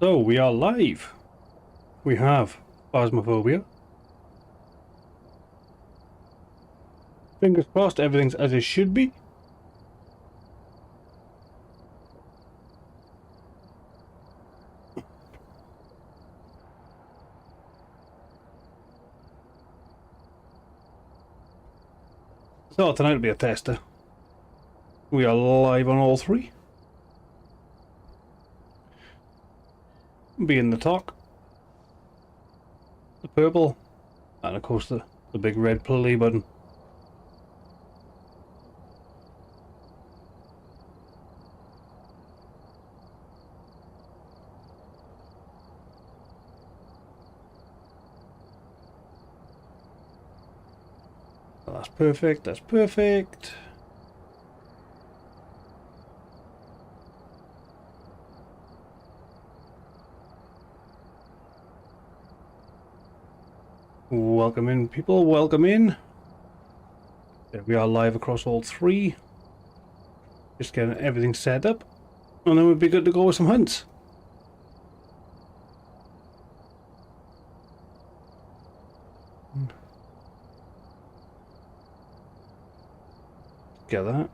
So we are live. We have Phasmophobia. Fingers crossed, everything's as it should be. So tonight will be a tester. We are live on all three. Being the talk, the purple, and of course the big red play button. That's perfect, that's perfect. Welcome in, people, welcome in. There we are live across all three. Just getting everything set up, and then we'll be good to go with some hunts. Get that.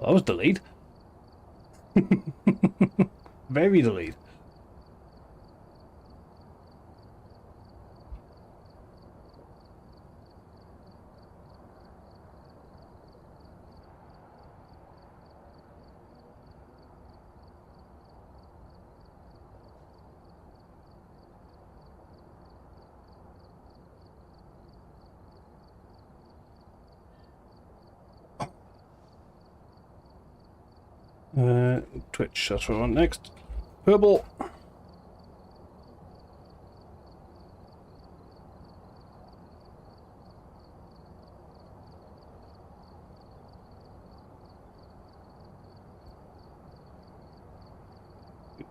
That was delayed. Very delayed. Twitch, that's what I want next. Purple.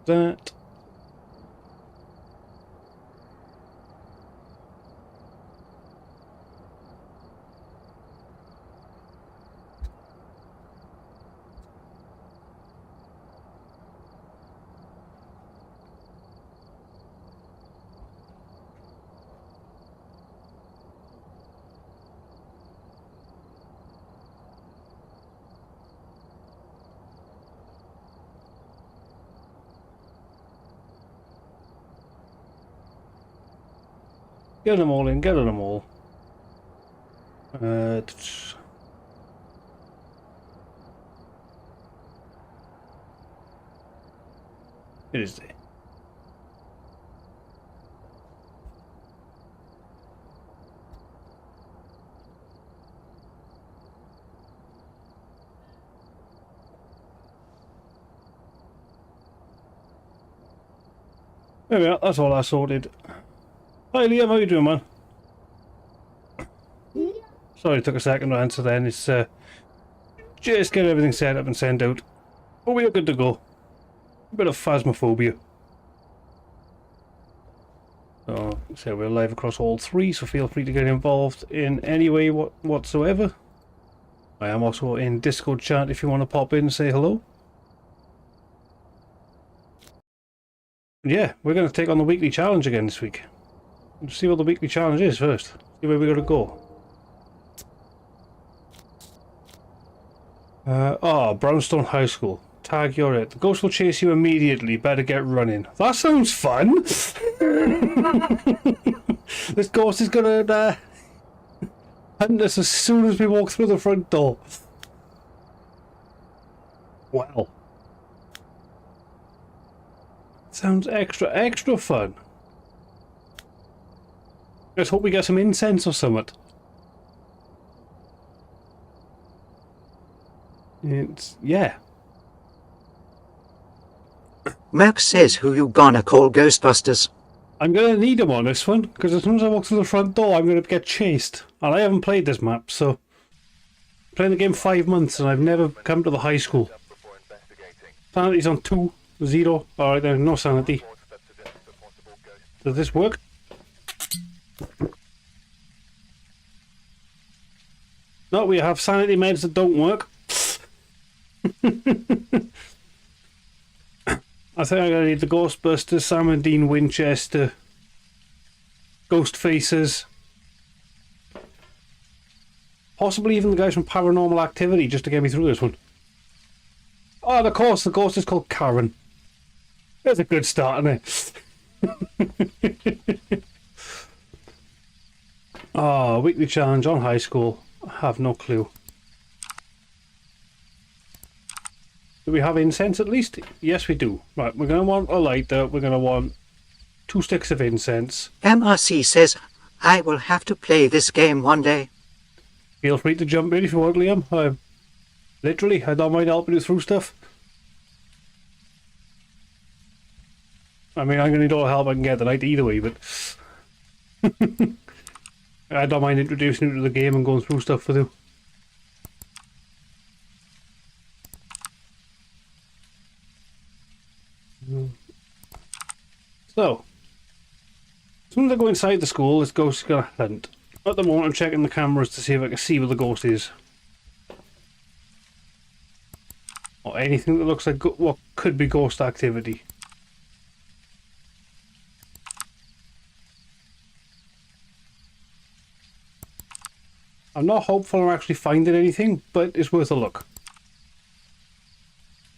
That. Get them all in, get them all. It is there. There we are, that's all I sorted. Hi Liam, how you doing, man? Sorry it took a second to answer then. It's just get everything set up and sent out. But we are good to go. A bit of Phasmophobia. So we're live across all three, so feel free to get involved in any way whatsoever. I am also in Discord chat if you want to pop in and say hello. Yeah, we're going to take on the weekly challenge again this week. Let's see what the weekly challenge is first. See where we're going to go. Brownstone High School. Tag, you're it. The ghost will chase you immediately. Better get running. That sounds fun! This ghost is gonna hunt us as soon as we walk through the front door. Well. Sounds extra fun. Let's hope we get some incense or something. Yeah. Merc says who you gonna call Ghostbusters? I'm going to need them on this one, because as soon as I walk through the front door, I'm going to get chased. And I haven't played this map, so... I'm playing the game 5 months, and I've never come to the high school. Sanity's on 2, 0. Alright then, no sanity. Does this work? No, we have sanity meds that don't work. I think I'm going to need the Ghostbusters, Sam and Dean Winchester, Ghost Faces, possibly even the guys from Paranormal Activity just to get me through this one. Oh, of course, the ghost is called Karen. That's a good start, isn't it? Oh, weekly challenge on high school. I have no clue. Do we have incense at least? Yes, we do. Right, we're going to want a lighter. We're going to want 2 sticks of incense. MRC says, I will have to play this game one day. Feel free to jump in if you want, Liam. Literally, I don't mind helping you through stuff. I mean, I'm going to need all the help I can get tonight either way, but... I don't mind introducing you to the game and going through stuff with you. So, as soon as I go inside the school, this ghost is going to hunt. At the moment, I'm checking the cameras to see if I can see where the ghost is. Or anything that looks like what could be ghost activity. I'm not hopeful I'm actually finding anything, but it's worth a look.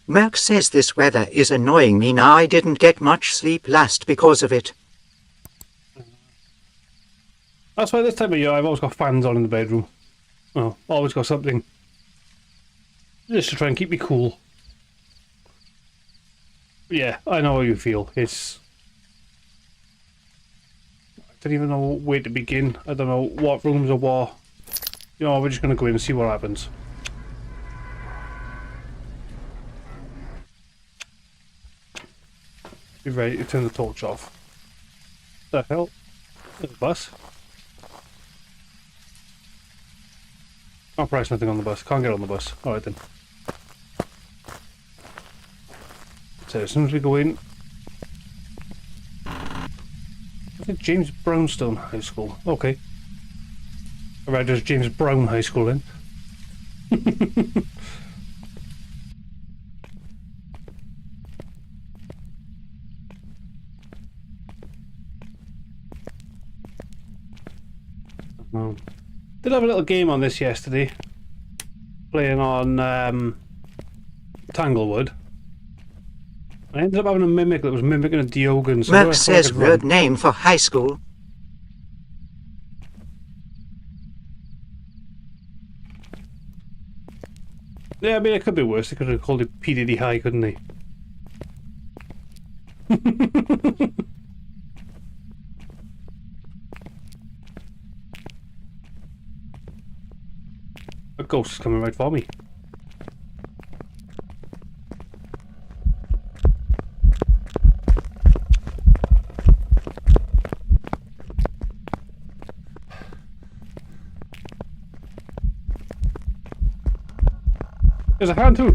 Merc says this weather is annoying me now. I didn't get much sleep last because of it. That's why this time of year I've always got fans on in the bedroom. Oh, always got something. Just to try and keep me cool. Yeah, I know how you feel. It's... I don't even know where to begin. I don't know what rooms are what. You know, we're just going to go in and see what happens. Be ready to turn the torch off. What the hell? There's a bus. Can't press nothing on the bus. Can't get on the bus. Alright then. So as soon as we go in... I think James Brownstone High School. Okay. Alright, there's James Brown High School then. Did have a little game on this yesterday. Playing on Tanglewood. I ended up having a mimic that was mimicking a Diogen. So Merc says weird name for high school. Yeah, I mean, it could be worse. They could have called it P. Diddy High, couldn't they? A ghost is coming right for me. There's a hand too.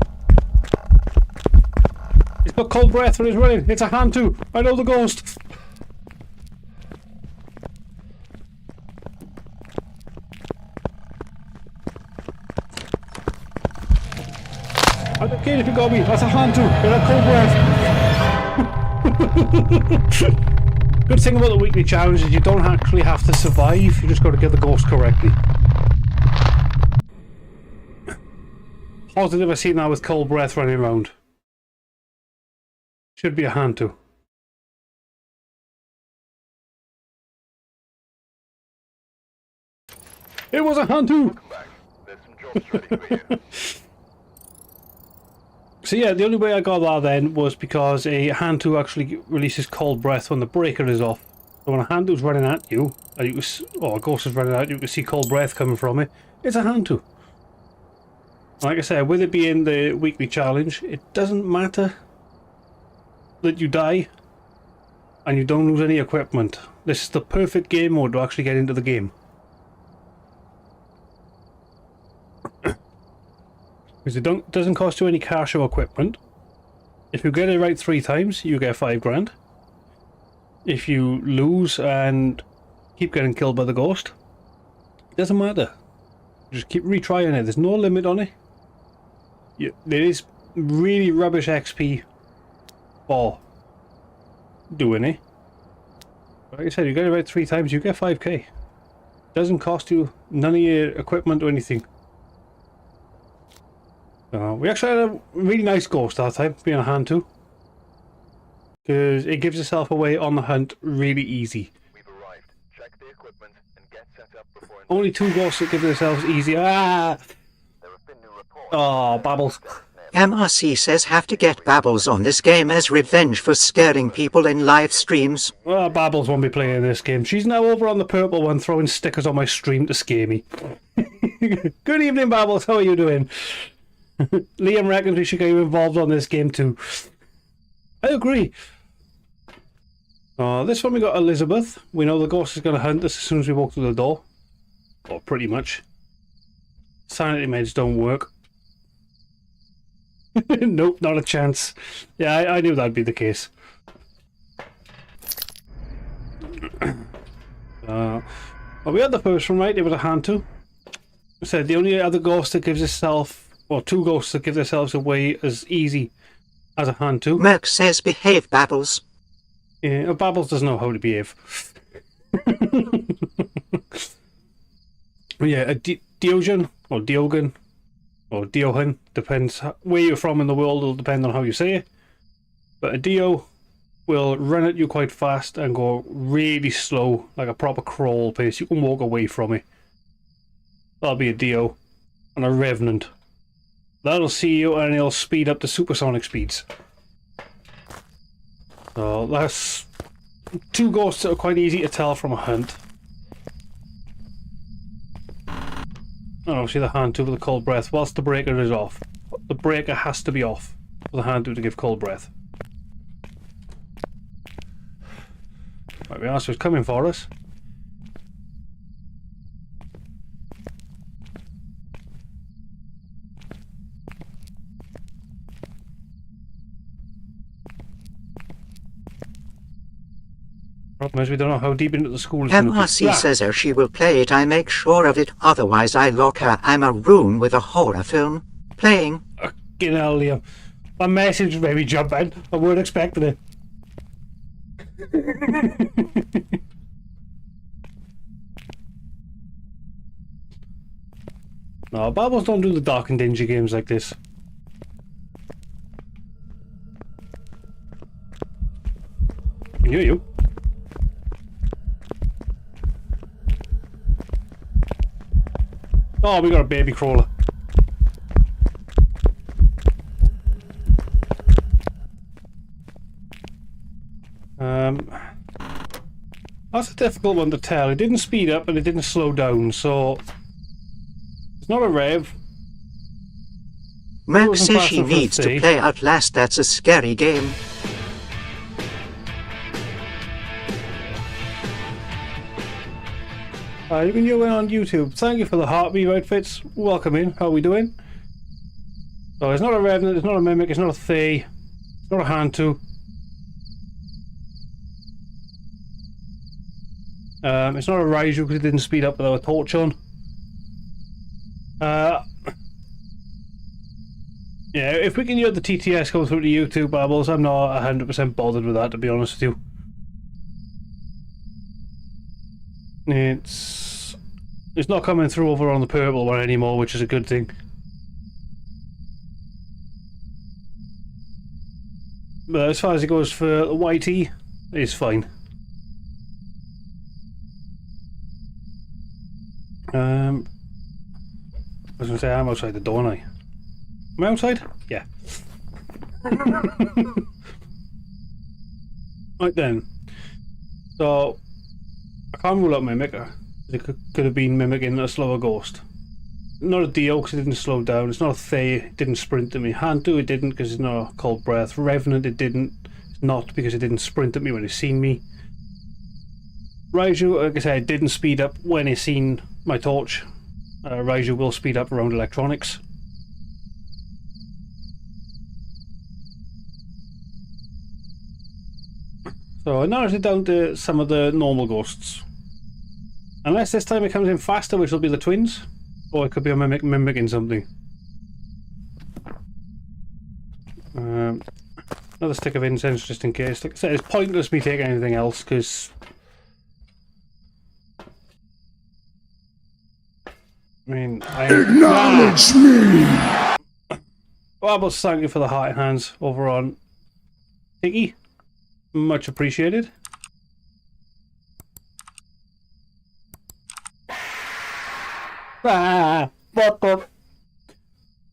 He's got cold breath when he's running. It's a hand too. I know the ghost. I don't care if you got me. That's a hand too. Get that cold breath. Good thing about the weekly challenge is you don't actually have to survive. You just got to get the ghost correctly. Positive I seen that with cold breath running around. Should be a hand too. It was a hand too! So yeah, the only way I got that then was because a hand too actually releases cold breath when the breaker is off. So when a hand too's running at you, and you can, or a ghost is running at you, you can see cold breath coming from it, it's a hand too. Like I said, with it being the weekly challenge, it doesn't matter that you die. and you don't lose any equipment. This is the perfect game mode to actually get into the game. Because it doesn't cost you any cash or equipment. If you get it right 3 times, you get 5 grand. If you lose and keep getting killed by the ghost, it doesn't matter. Just keep retrying it. There's no limit on it. There is really rubbish XP for doing it. Like I said, you get it right 3 times, you get 5k. Doesn't cost you none of your equipment or anything. We actually had a really nice ghost that time, being a hand to. Because it gives itself away on the hunt really easy. We've arrived. Check the equipment and get set up before... Only 2 ghosts that give themselves easy. Ah! There have been new reports. Oh, Babbles. MRC says have to get Babbles on this game as revenge for scaring people in live streams. Well, Babbles won't be playing this game. She's now over on the purple one throwing stickers on my stream to scare me. Good evening, Babbles. How are you doing? Liam reckons we should get you involved on this game too. I agree. This one we got Elizabeth. We know the ghost is going to hunt us as soon as we walk through the door. Or pretty much. Sanity meds don't work. Nope, not a chance. Yeah, I knew that'd be the case. Well, we had the first one right. It was a hand to. I said the only other ghost that gives itself... Or 2 ghosts that give themselves away as easy as a hand to. Merc says behave, Babbles. Yeah, Babbles doesn't know how to behave. Yeah, a Diogen, or Diogen, or Diohan, depends where you're from in the world, it'll depend on how you say it. But a Dio will run at you quite fast and go really slow, like a proper crawl pace. You can walk away from it. That'll be a Dio. And a Revenant. That'll see you and it'll speed up to supersonic speeds. So that's 2 ghosts that are quite easy to tell from a hunt. And obviously the hand to with the cold breath, whilst the breaker is off. The breaker has to be off for the hand to give cold breath. Right, we are, so it's coming for us. Problem is we don't know how deep into the school it's going to be. MRC says her she will play it. I make sure of it. Otherwise I lock her. I'm a room with a horror film playing. Fucking hell, Liam. My message made me jump in. I weren't expecting it. No, Babbles don't do the dark and dingy games like this. I can hear you. Oh, we got a baby crawler. That's a difficult one to tell. It didn't speed up and it didn't slow down, so it's not a rev. Merc says she needs to play Outlast. That's a scary game. You can view it on YouTube. Thank you for the heartbeat outfits. Welcome in. How are we doing? So it's not a Revenant, it's not a Mimic, it's not a Thay, it's not a hand to. It's not a Raiju because it didn't speed up with our torch on. Yeah, if we can hear the TTS go through to YouTube, Babbles, I'm not 100% bothered with that, to be honest with you. It's not coming through over on the purple one anymore, which is a good thing. But as far as it goes for the YT, it's fine. I was going to say I'm outside the door now. Am I outside? Yeah. Right then. So, I can't rule out Mimic. It could have been mimicking a slower ghost. Not a Dio because it didn't slow down. It's not a Thay, it didn't sprint to me. Hand to it didn't because it's not a cold breath. Revenant it didn't. It's not because it didn't sprint at me when it seen me. Raiju, like I said, didn't speed up when it seen my torch. Raiju will speed up around electronics. So I narrowed it down to some of the normal ghosts. Unless this time it comes in faster, which will be the twins. Or it could be a mimicking something. Another stick of incense just in case. Like I said, it's pointless me taking anything else because... I mean, acknowledge me! Well, but thank you for the heart hands over on Tiggy. Much appreciated. Ah, but.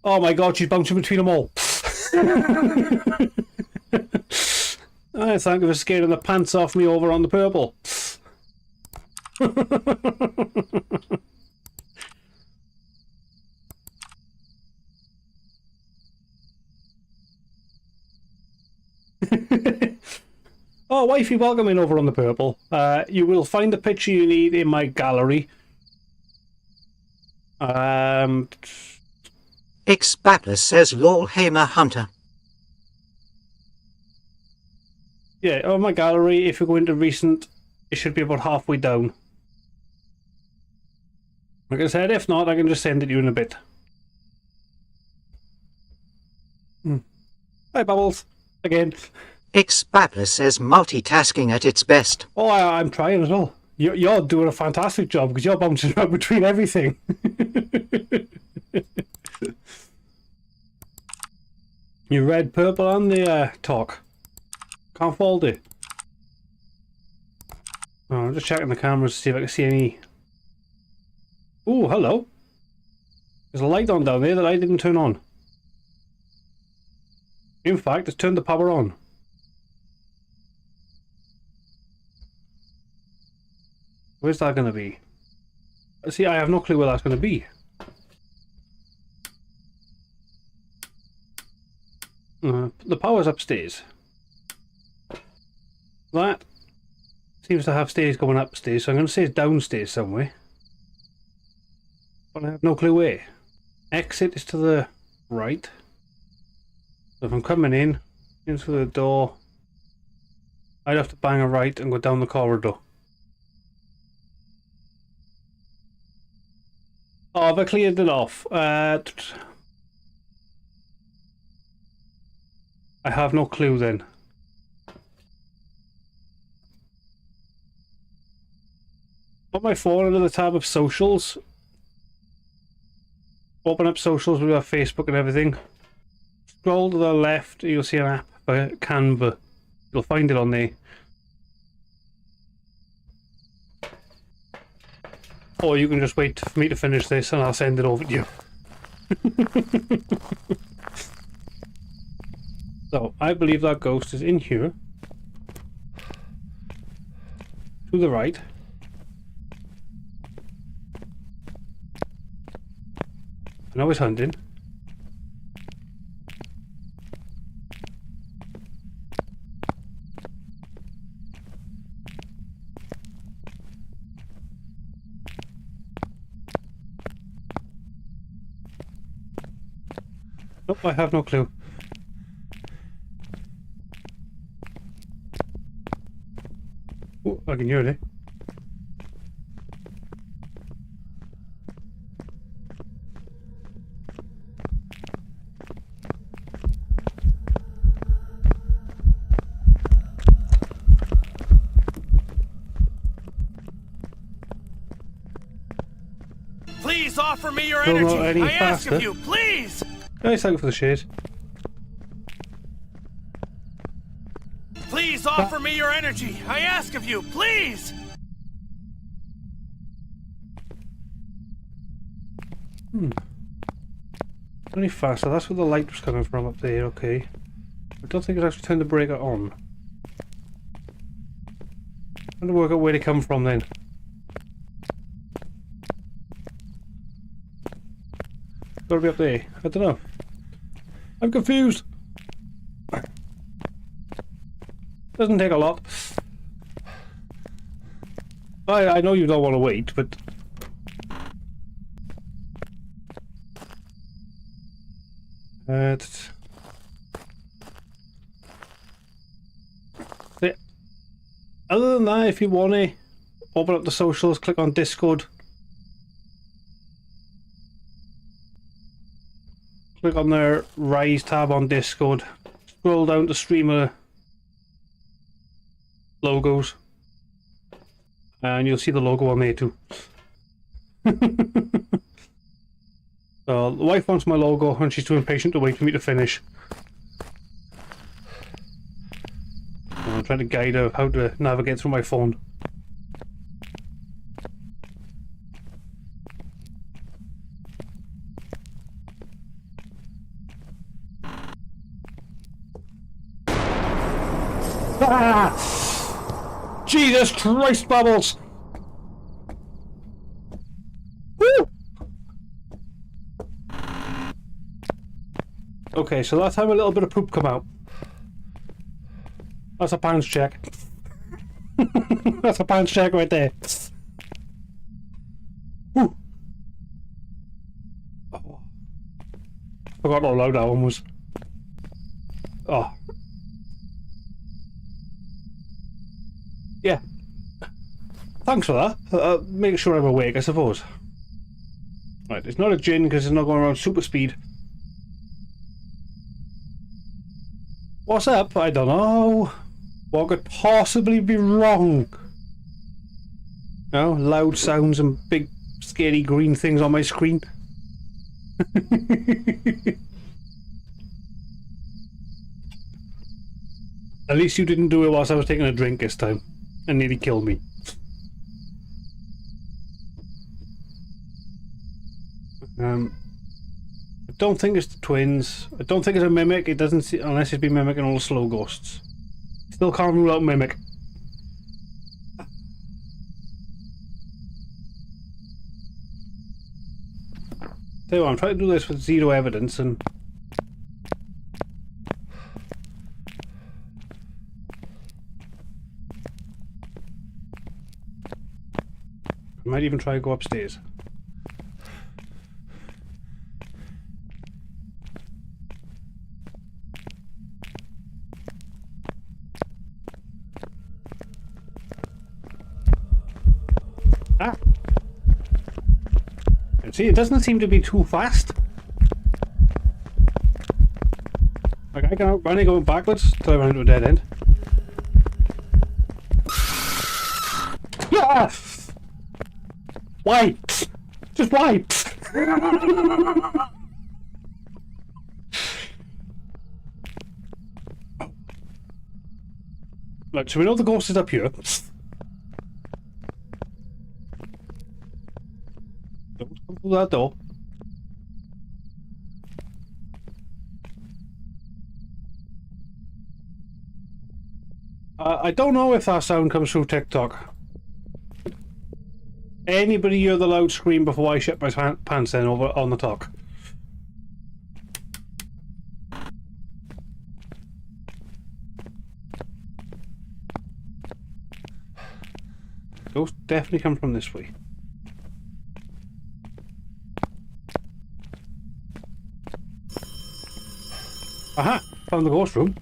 Oh my god, she's bouncing between them all. I thank you for scaring the pants off me over on the purple. Oh, wifey, welcome in over on the purple. You will find the picture you need in my gallery. Xbatless says Lawlhamer Hunter. Yeah, on my gallery, if you go into recent, it should be about halfway down. Like I said, if not, I can just send it to you in a bit. Hi, Bubbles. Again. Xbatless says multitasking at its best. Oh, I'm trying as well. You're doing a fantastic job because you're bouncing around between everything. You red, purple, and the talk. Can't fault it. Oh, I'm just checking the cameras to see if I can see any. Oh, hello. There's a light on down there that I didn't turn on. In fact, it's turned the power on. Where's that going to be? See, I have no clue where that's going to be. The power's upstairs. That seems to have stairs going upstairs, so I'm going to say it's downstairs somewhere. But I have no clue where. Exit is to the right. So if I'm coming in through the door, I'd have to bang a right and go down the corridor. Oh, have I cleared it off? I have no clue then. Put my phone under the tab of socials. Open up socials with our Facebook and everything. Scroll to the left, you'll see an app by Canva. You'll find it on there. Or you can just wait for me to finish this and I'll send it over to you. So, I believe that ghost is in here. To the right. I know it's hunting. Nope, I have no clue. Oh, I can hear it. Please offer me your Don't know energy. any I ask faster. of you, please. Nice, thank you for the shade. Please offer me your energy. I ask of you, please. Any faster, that's where the light was coming from up there, okay. I don't think it's actually turned the breaker on. I'm trying to work out where they come from then. Gotta be up there. I don't know. I'm confused. Doesn't take a lot. I know you don't want to wait, but... Other than that, if you want to open up the socials, click on Discord. Click on the Rise tab on Discord. Scroll down to streamer logos. And you'll see the logo on there too. So, the wife wants my logo and she's too impatient to wait for me to finish. I'm trying to guide her how to navigate through my phone. Ah! Jesus Christ, Bubbles! Woo! Okay, so that's how a little bit of poop come out. That's a pants check. That's a pants check right there. Woo. Oh. Forgot how loud that one was. Oh. Yeah. Thanks for that. Make sure I'm awake, I suppose. Right, it's not a gin because it's not going around super speed. What's up? I don't know. What could possibly be wrong? No, loud sounds and big scary green things on my screen. At least you didn't do it whilst I was taking a drink this time and nearly killed me. I don't think it's the twins. I don't think it's a mimic. It doesn't see, unless it's been mimicking all the slow ghosts. Still can't rule out mimic. Tell you what, I'm trying to do this with zero evidence and... I might even try to go upstairs. Ah! And see, it doesn't seem to be too fast. Like I can outrun it going backwards till I run into a dead end. Yeah! Why? Just why? Look, so we know the ghost is up here. Don't come through that door. I don't know if that sound comes through TikTok. Anybody hear the loud scream before I shit my pants in over on the talk? Ghost definitely come from this way. Aha! Found the ghost room.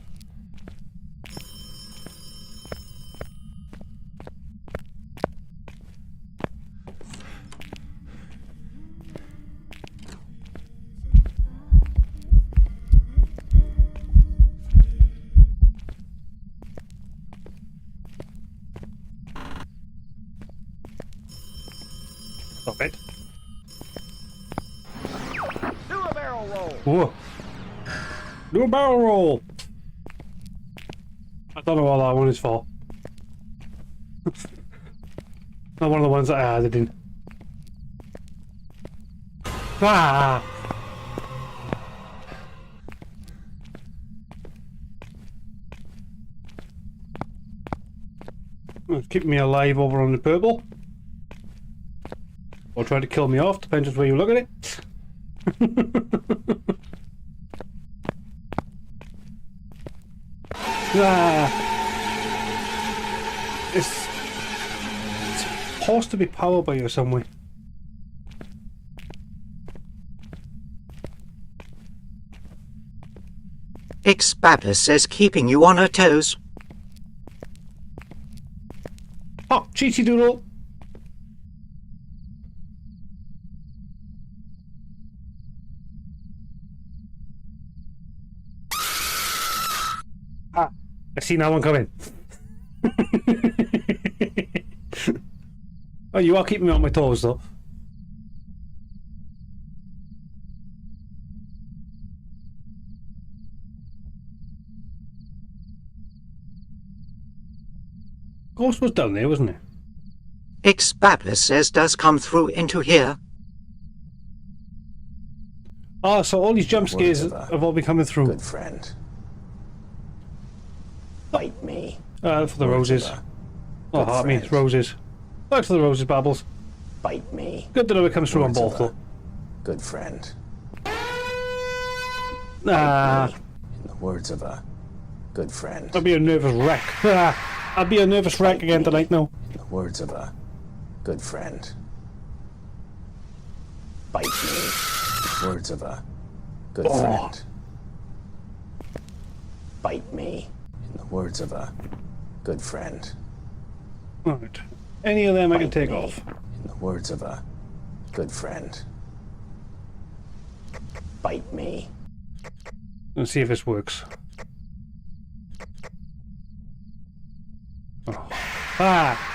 Stop it. Do a barrel roll. Whoa. Do a barrel roll! I don't know what that one is for. Not one of the ones that I added in. Ah! It's keeping me alive over on the purple. Or try to kill me off, depends on where you look at it. Ah. It's supposed to be powered by you some way. Ixbabus says keeping you on her toes. Oh, cheaty doodle! Ah, I see that one coming. Oh, you are keeping me on my toes, though. Ghost was down there, wasn't it? Ixbabus says does come through into here. Oh, so all these jump Words scares of a have all been coming through. Good friend. Bite me. For the Words roses. of a Oh, good heart me, friend. roses. Thanks for the roses, Babbles. Bite me. Good to know it comes through on Words of both, a though. Good friend. Ah, In the words of a good friend. I'll be a nervous wreck. I'll be a nervous wreck again tonight now. In the words of a good friend. Bite me. Words of a good friend. Bite me. In the words of a good friend. Right. Any of them I can take me. off. In the words of a good friend. Bite me. Let's see if this works. Oh. Ah!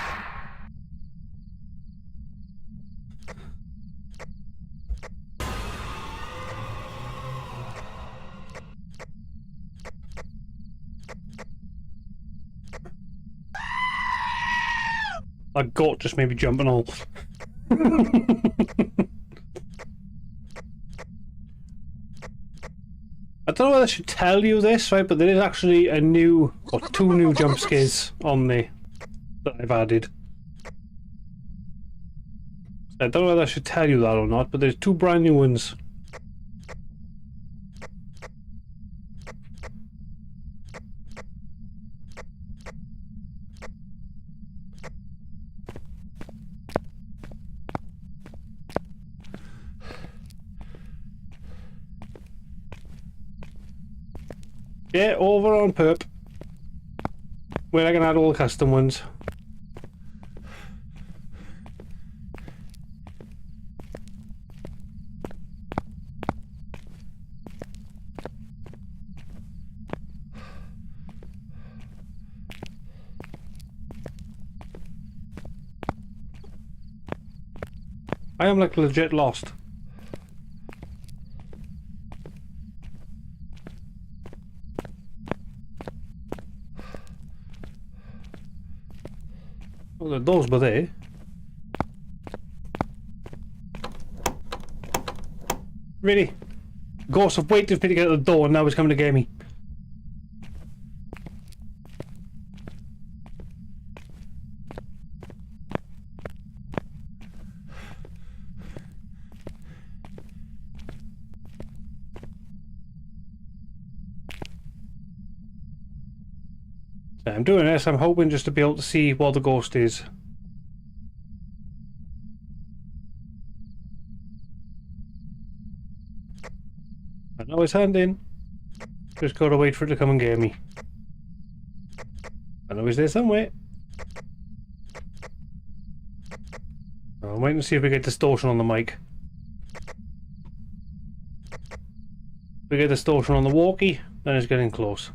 A goat just made me jump and all. I don't know whether I should tell you this, right? But there is actually a new, or two new jump scares on there that I've added. I don't know whether I should tell you that or not, but there's two brand new ones. Yeah, over on Perp, where I can add all the custom ones. I am like legit lost. Well, those were there. Really? Ghost have waited for me to get at the door and now he's coming to get me. I'm doing this, I'm hoping just to be able to see what the ghost is. I know it's hand in. Just gotta wait for it to come and get me. I know he's there somewhere. I'm waiting to see if we get distortion on the mic. If we get distortion on the walkie, then it's getting close.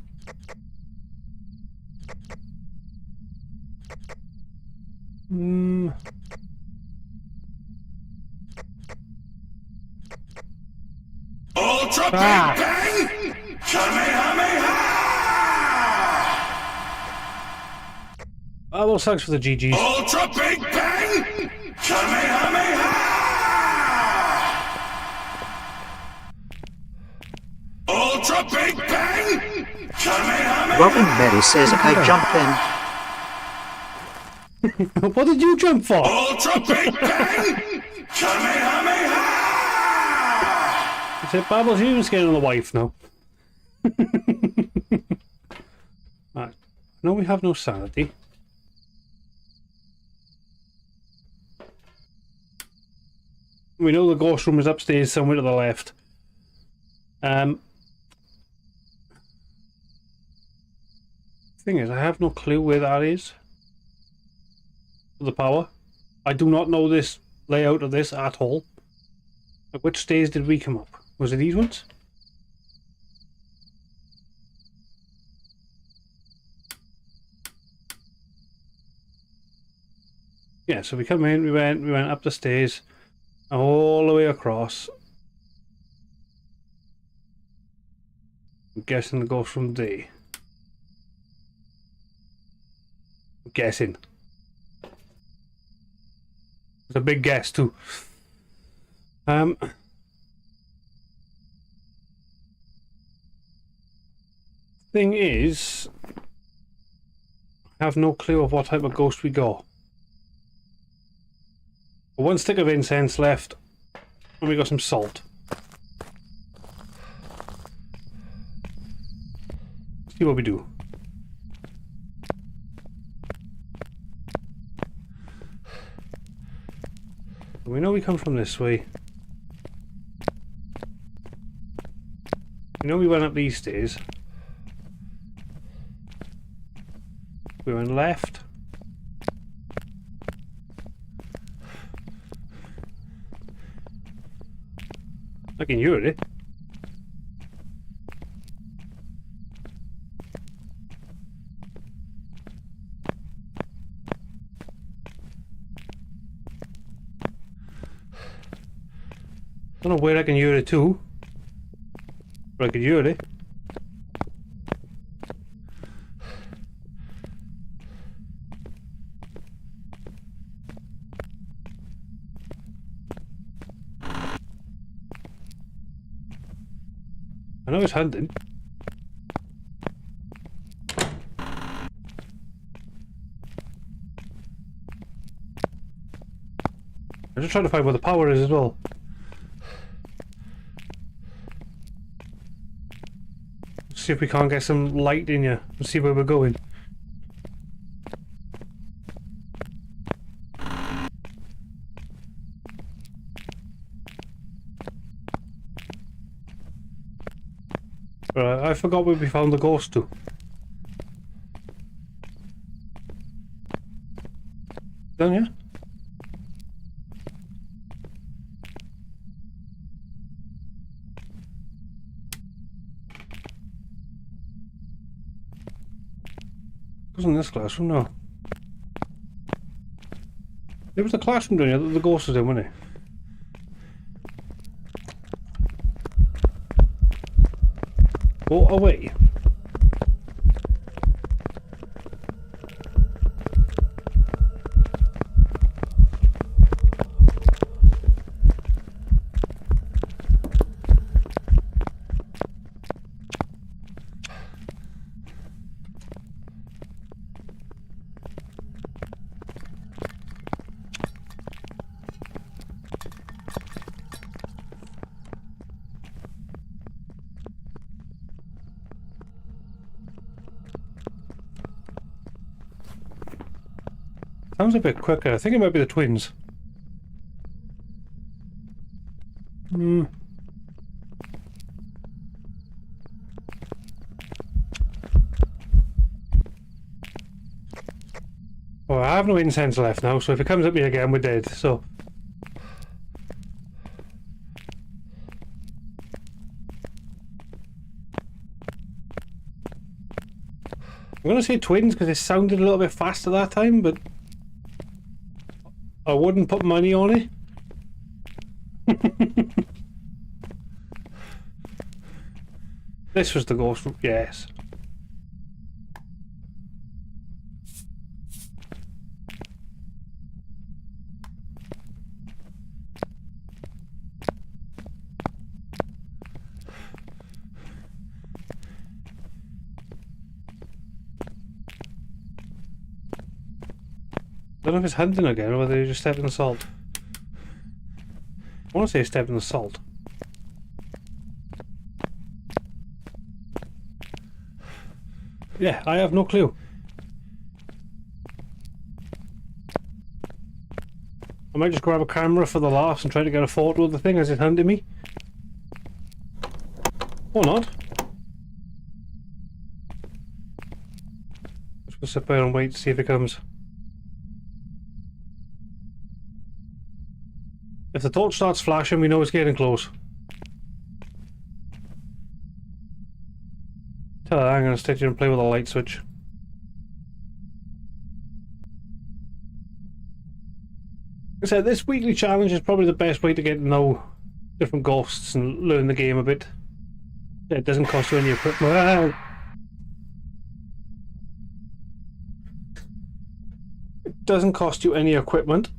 Ultra Big Bang! Kamehameha! Oh, well, thanks for the GGs. Ultra Big Bang! Kamehameha! Ultra Big Bang! Kamehameha! Robin Mary says I jump in. What did you jump for? Ultra Big Bang! Kamehameha! Is it Babbles? You even scared of the wife now. Right. No, we have no sanity. We know the ghost room is upstairs somewhere to the left. Thing is, I have no clue where that is. The power. I do not know this layout of this at all. Like, which stairs did we come up? Was it these ones? Yeah, so we come in, we went up the stairs, all the way across. I'm guessing the ghost room there. I'm guessing. It's a big guess too. Thing is, I have no clue of what type of ghost we got. One stick of incense left, and we got some salt. See what we do. We know we come from this way. We know we went up these stairs. We went left. I can hear it. I don't know where I can hear it too, but I can hear it. I know it's hunting. I'm just trying to find where the power is as well. See if we can't get some light in here and see where we're going. Right, I forgot where we found the ghost to. Down here? Wasn't this classroom? No. There was a classroom down here that the ghost was in, wasn't it? Go away. Sounds a bit quicker. I think it might be the twins. Well, I have no incense left now, so if it comes at me again, we're dead, so... I'm gonna say twins because it sounded a little bit faster that time, but... I wouldn't put money on it. This was the ghost room, yes. I don't know if it's hunting again or whether you just stepped in the salt. I want to say stepped in the salt. Yeah, I have no clue. I might just grab a camera for the laughs and try to get a photo of the thing as it hunted me. Or not. Just gonna sit there and wait to see if it comes. If the torch starts flashing, we know it's getting close. Tell her I'm gonna stay here and play with a light switch. Like I said, this weekly challenge is probably the best way to get to know different ghosts and learn the game a bit. It doesn't cost you any equipment. It doesn't cost you any equipment.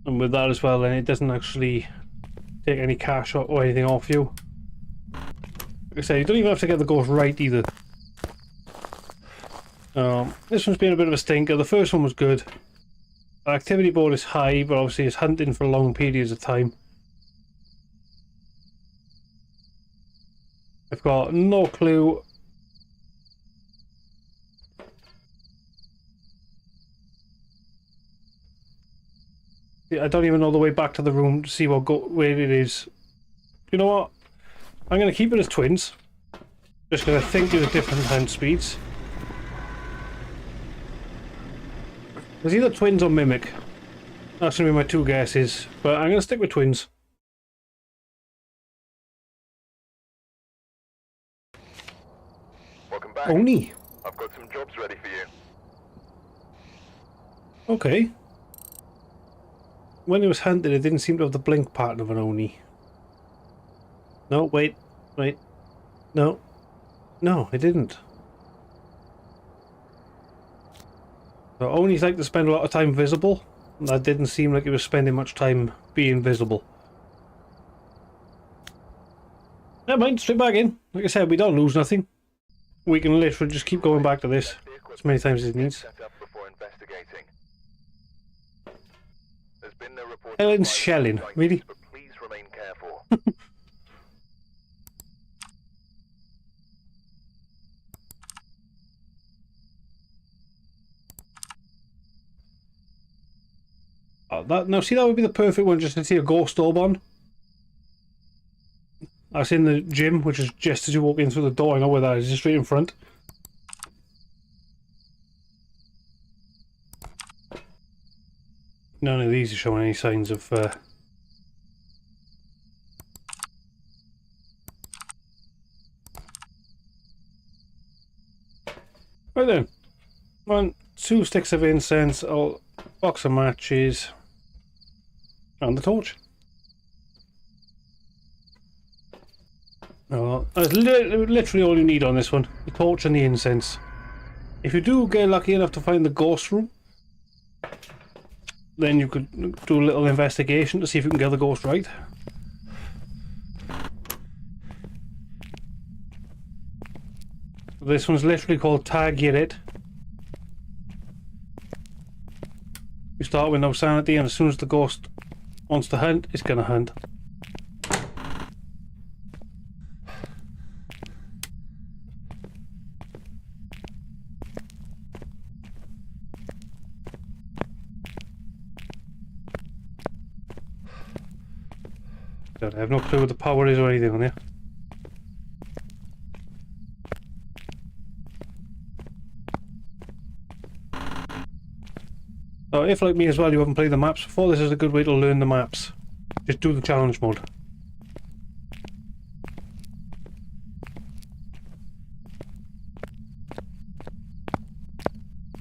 And with that as well, then it doesn't actually take any cash or anything off you. Like I say, you don't even have to get the ghost right either. This one's been a bit of a stinker. The first one was good. The activity board is high, but obviously it's hunting for long periods of time. I've got no clue. I don't even know the way back to the room to see where it is. You know what? I'm going to keep it as twins. Just because I think there's different hand speeds. There's either twins or mimic. That's going to be my two guesses. But I'm going to stick with twins. Welcome back. Oni. I've got some jobs ready for you. Okay. When it was hunted, it didn't seem to have the blink pattern of an Oni. No, wait. No. No, it didn't. So Onis like to spend a lot of time visible. And that didn't seem like it was spending much time being visible. Never mind, straight back in. Like I said, we don't lose nothing. We can literally just keep going back to this as many times as it needs. Set up before investigating. There's been no report of Helen's violence shelling, strikes, really? but please remain careful. Now see, that would be the perfect one just to see a ghost orb on. That's in the gym, which is just as you walk in through the door. I know where that is, just straight in front. None of these are showing any signs of Right then. 1, 2 sticks of incense, a box of matches, and the torch. Oh, that's literally all you need on this one. The torch and the incense. If you do get lucky enough to find the ghost room, then you could do a little investigation to see if you can get the ghost right. This one's literally called Tag Your It. You start with no sanity, and as soon as the ghost wants to hunt, it's gonna hunt. God, I have no clue what the power is or anything on here. So if, like me as well, you haven't played the maps before, this is a good way to learn the maps. Just do the challenge mode.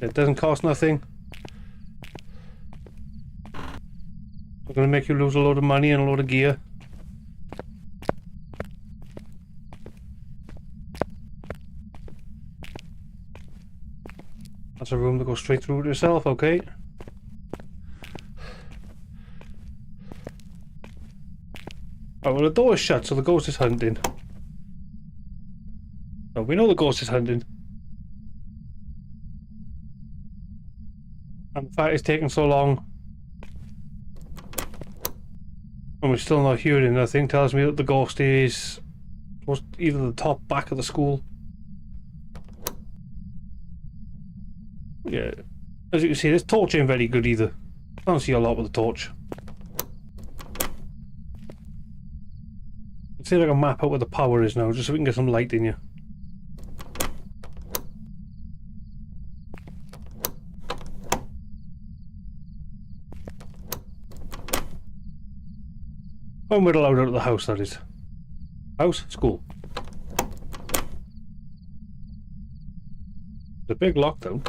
It doesn't cost nothing. It's going to make you lose a load of money and a load of gear. That's a room that goes straight through to yourself, okay? Oh, well, the door is shut, so the ghost is hunting. Oh, we know the ghost is hunting. And the fact it's taking so long, and we're still not hearing nothing, tells me that the ghost is either the top back of the school. Yeah, as you can see, this torch ain't very good either. Can't see a lot with the torch. Let's see if I can map out where the power is now, just so we can get some light in here. When we're allowed out of the house, that is. House? School. It's a big lockdown.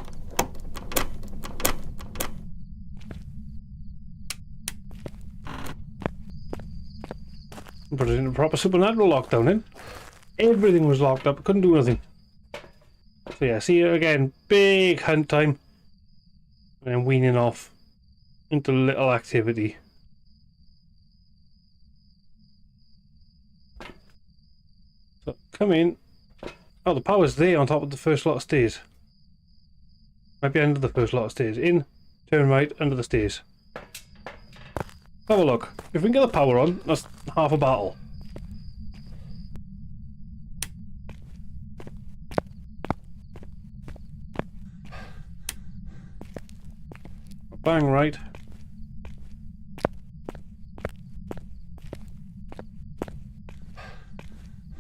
Put it in a proper supernatural lockdown then. Everything was locked up, couldn't do nothing. So yeah, see you again, big hunt time. And then weaning off into little activity. So come in. Oh, the power's there on top of the first lot of stairs. Might be under the first lot of stairs. In, turn right, under the stairs. Have a look. If we can get the power on, that's half a battle. Bang right.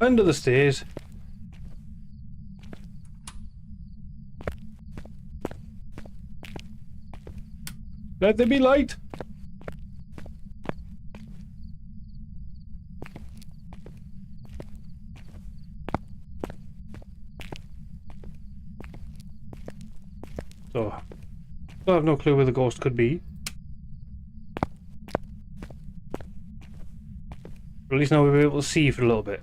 Under the stairs. Let there be light. So, I have no clue where the ghost could be. But at least now we'll be able to see for a little bit.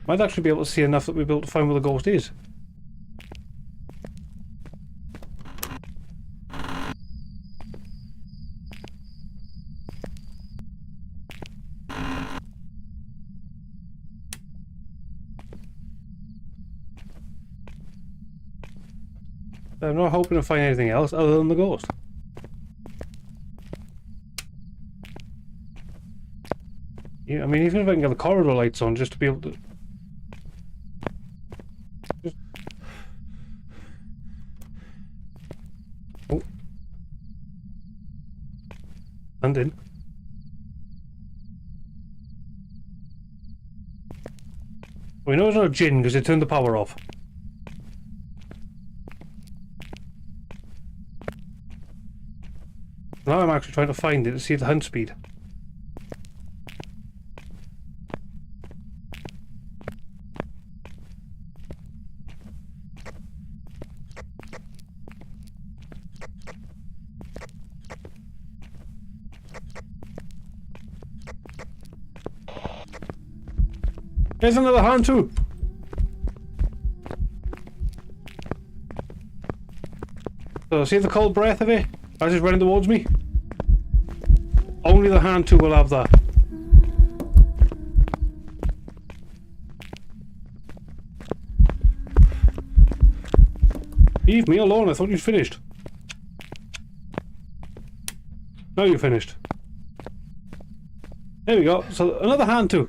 Might actually be able to see enough that we'll be able to find where the ghost is. I'm not hoping to find anything else other than the ghost. Yeah, I mean, even if I can get the corridor lights on just to be able to... Just... Oh. And in. We know it's not a djinn because they turned the power off. Now I'm actually trying to find it to see the hunt speed. There's another hand too! So see the cold breath of it as it's running towards me? Only the hand two will have that. Leave me alone, I thought you'd finished. Now you're finished. There we go, so another hand two.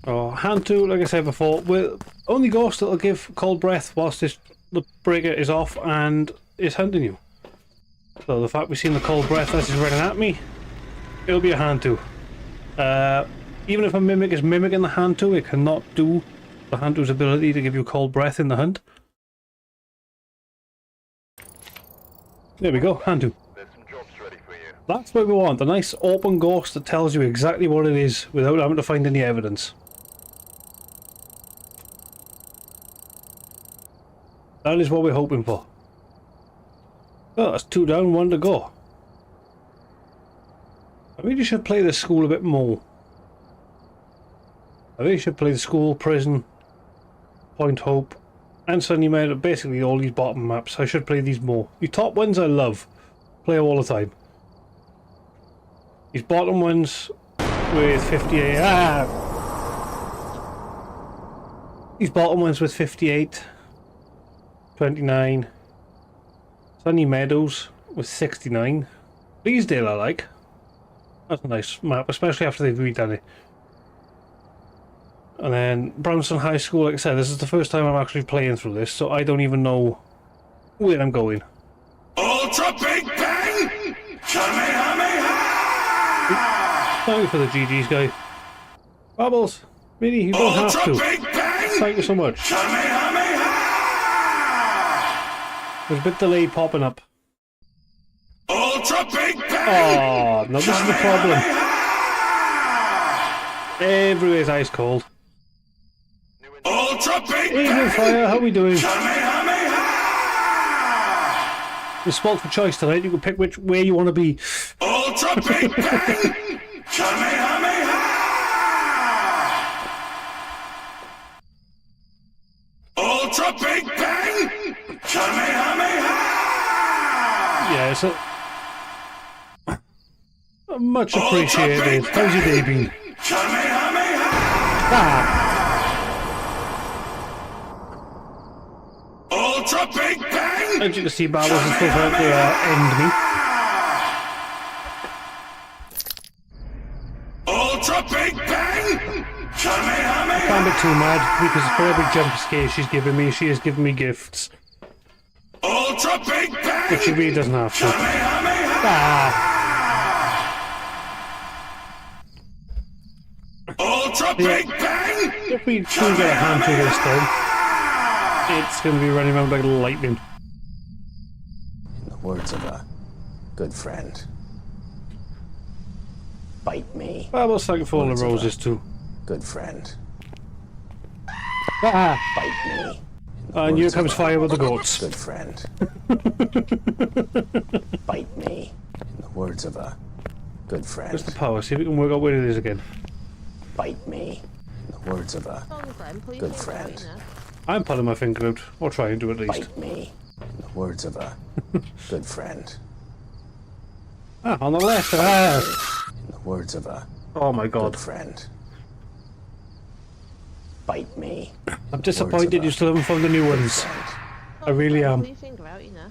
Oh, hand two, like I said before, we're only ghost that'll give cold breath whilst the breaker is off and is hunting you. So the fact we've seen the cold breath as it's running at me, it'll be a hand two. Even if a mimic is mimicking the hand two, it cannot do the hand two's ability to give you cold breath in the hunt. There we go, hand two. There's some jobs ready for you. That's what we want, a nice open ghost that tells you exactly what it is without having to find any evidence. That is what we're hoping for. Well, that's 2 down, 1 to go. I really should play this school a bit more. I really should play the school, prison, Point Hope, and Sunnymede, basically all these bottom maps. I should play these more. The top ones I love. Play all the time. These bottom ones with 58... These bottom ones with 58... 29. Sunny Meadows with 69. Bleasdale I like. That's a nice map, especially after they've redone it. And then Brownstone High School, like I said, this is the first time I'm actually playing through this, so I don't even know where I'm going. Ultra Big Bang! Kamehameha! Thank you for the GG's, guy. Bubbles, really, you don't have Ultra to. Big Bang! Thank you so much. Kamehameha! There's a bit delayed popping up. Ultra Big Bang! Oh, no, this is the problem. Everywhere's ice cold. Ultra Big Evening Bang! Fire, how we doing? Kamehameha! It's spot for choice tonight. You can pick where you want to be. Ultra Big Bang! Kamehameha! Ultra Big Bang! Kamehameha! Yeah, it's much appreciated. How's your day been? Kamehameha! Ah, Ultra Big Bang! as you can see, Bubbles is still trying to end me. Ultra Big Bang! Kamehameha! Can't be too mad because for every jump scare she's giving me, she is giving me gifts, Ultra Big Bang! but she really doesn't have to. Kamehameha! Ah, Ultra Big Bang! if we do get a hand to this time, it's going to be running around like lightning. In the words of a good friend, bite me, Bubbles, thank you for all the roses too. good friend, Ah, bite me. and here comes Fire with the goats. Good friend. Bite me. In the words of a good friend. Where's the power? See if we can work out where it is again. Bite me. In the words of a good friend. I'm pulling my finger out, or trying to at least. Bite me. In the words of a good friend. Ah, on the left. Ah. In the words of a Oh my god. good friend. Bite me. I'm disappointed you still haven't found the new ones. I really am. Pull your finger out, you know.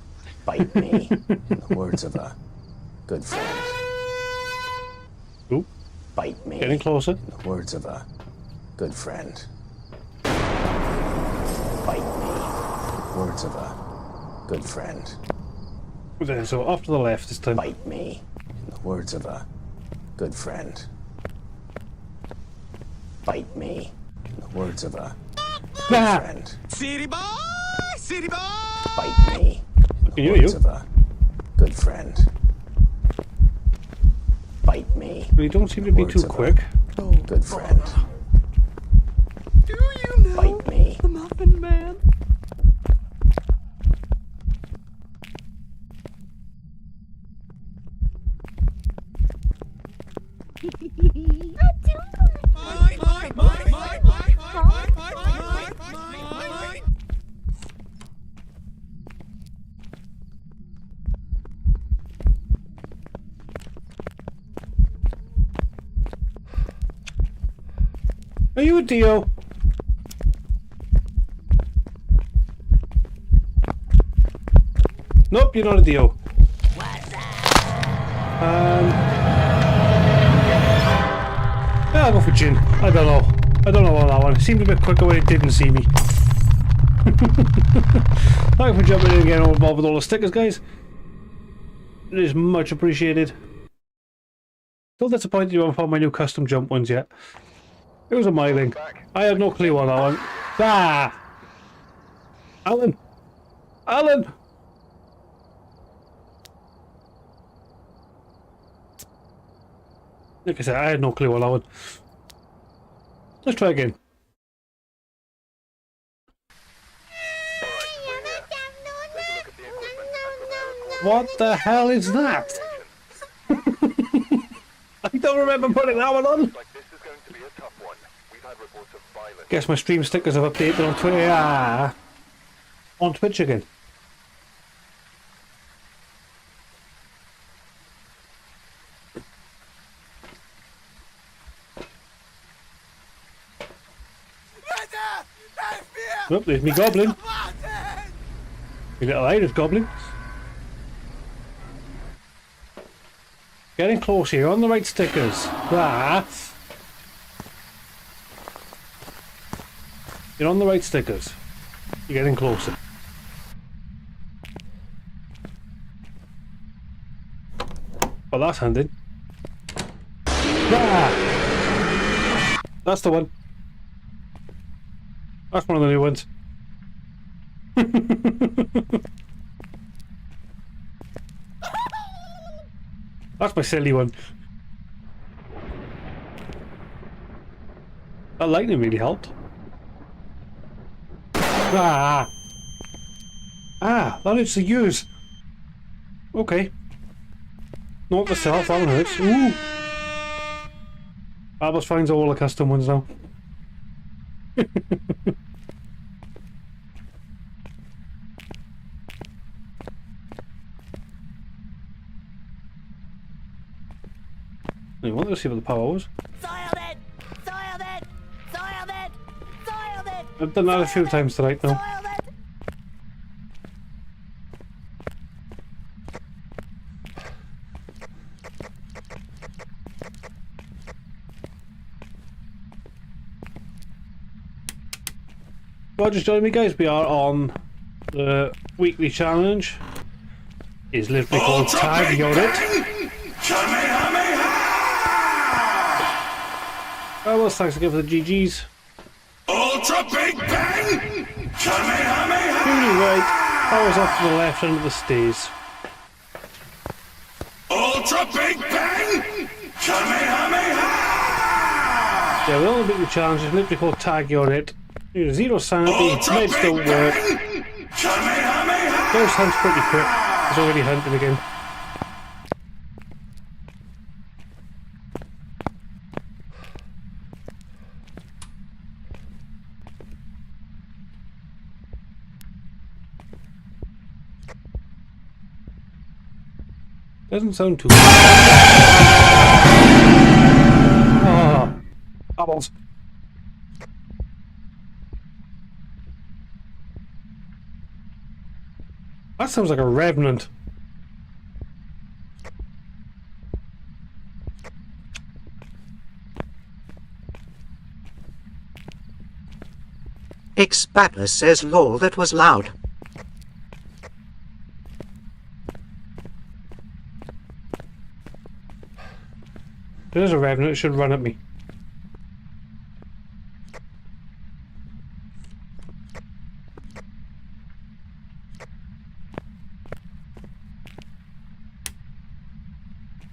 Bite me. In the words of a good friend. Ooh, Bite me. getting closer. In the words of a good friend. Bite me. In the words of a good friend. There, so off to the left this time. Bite me. In the words of a good friend. Bite me. In the words of a good Ah, friend. City boy! City boy! Bite me. In the Can you words hear of a good friend. Bite me. you don't seem to be Words too of a quick. good friend. Do you know Bite me. the Muffin Man? Are you a Dio? Nope, you're not a Dio. Yeah, I'll go for Jin. I don't know. I don't know on that one. It seemed a bit quicker when it didn't see me. Thank you for jumping in again involved with all the stickers, guys. It is much appreciated. Still disappointed you haven't found my new custom jump ones yet. It was a miling. I had no clue on that one. Ah! Alan! Alan! Like I said, I had no clue on that one. Let's try again. What the hell is that? I don't remember putting that one on. Like this is going to be a tough one. We've had reports of violence. Guess my stream stickers have updated on Twitter. Ah, on Twitch again. Oh, there's me goblin. You little Irish goblin. Getting close here, on the right stickers. Ah. You're on the right stickers. You're getting closer. Oh, that's handy. Ah. That's the one. That's one of the new ones. That's my silly one. That lightning really helped. Ah! Ah, that hurts to use. Okay. Not myself, that one hurts. Ooh! Albus finds all the custom ones now. I wanted to see what the power was. Soiled it! Soiled it! Soiled it! Soiled it! I've done that a few times tonight now. Soiled it! Well, just join me, guys. We are on the weekly challenge. Is literally called Tag Your It. Well, thanks again for the GGs. Ultra Big Bang! Kamehameha! Really right. Power's off to the left end of the stairs. Ultra Big Bang! Kamehameha! Yeah, we're on the weekly challenge. It's literally called Tag Your It. Zero sanity, Ultra meds Big don't work. Bang! Kamehameha! Ghost hunt's pretty quick. He's already hunting again. Doesn't sound too good. Ah, bubbles. That sounds like a revenant. Xbatless says lol, that was loud. There's a revenant, it should run at me.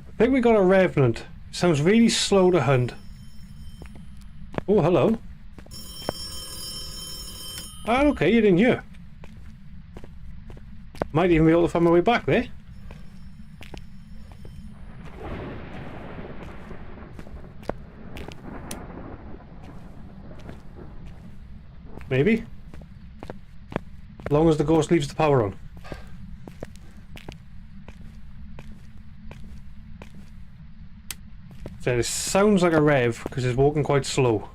I think we got a revenant. Sounds really slow to hunt. Oh, hello. Ah, okay, you're in here. Might even be able to find my way back there. Maybe. As long as the ghost leaves the power on. So it sounds like a rev because it's walking quite slow.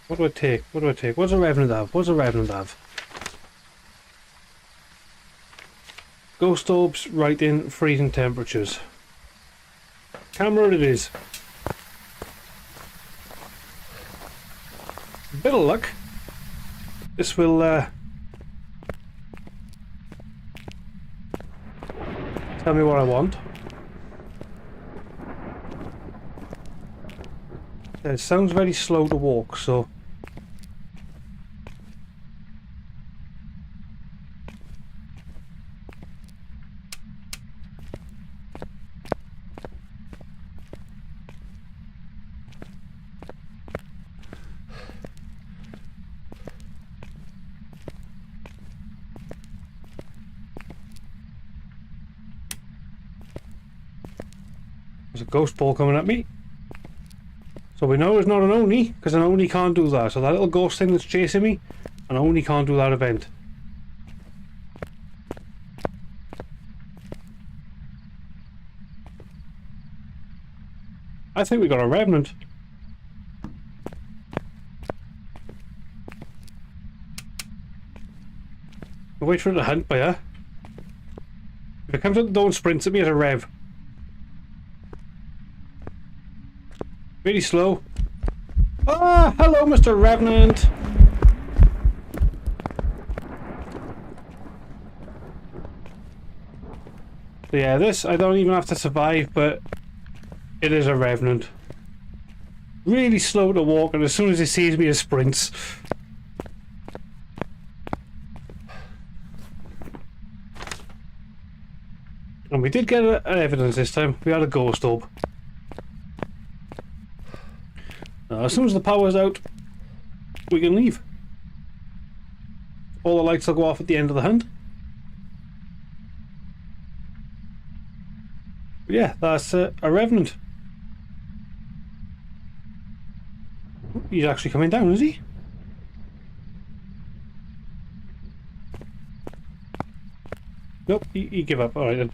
What do I take? What do I take? What's a revenant have? What's a revenant have? Ghost orbs right in freezing temperatures. Camera it is. Bit of luck. This will tell me what I want. It sounds very slow to walk, so there's a ghost ball coming at me. So we know it's not an Oni, because an Oni can't do that. So that little ghost thing that's chasing me, an Oni can't do that event. I think we got a Revenant. I'll wait for it to hunt by her. If it comes out the door and sprints at me as a Rev. Really slow. Ah, hello, Mr. Revenant. So yeah, this I don't even have to survive, but it is a Revenant. Really slow to walk, and as soon as it sees me, it sprints. And we did get an evidence this time. We had a ghost orb. As soon as the power's out, we can leave. All the lights will go off at the end of the hunt. But yeah, that's a Revenant. He's actually coming down, is he? Nope, he gave up. Alright then.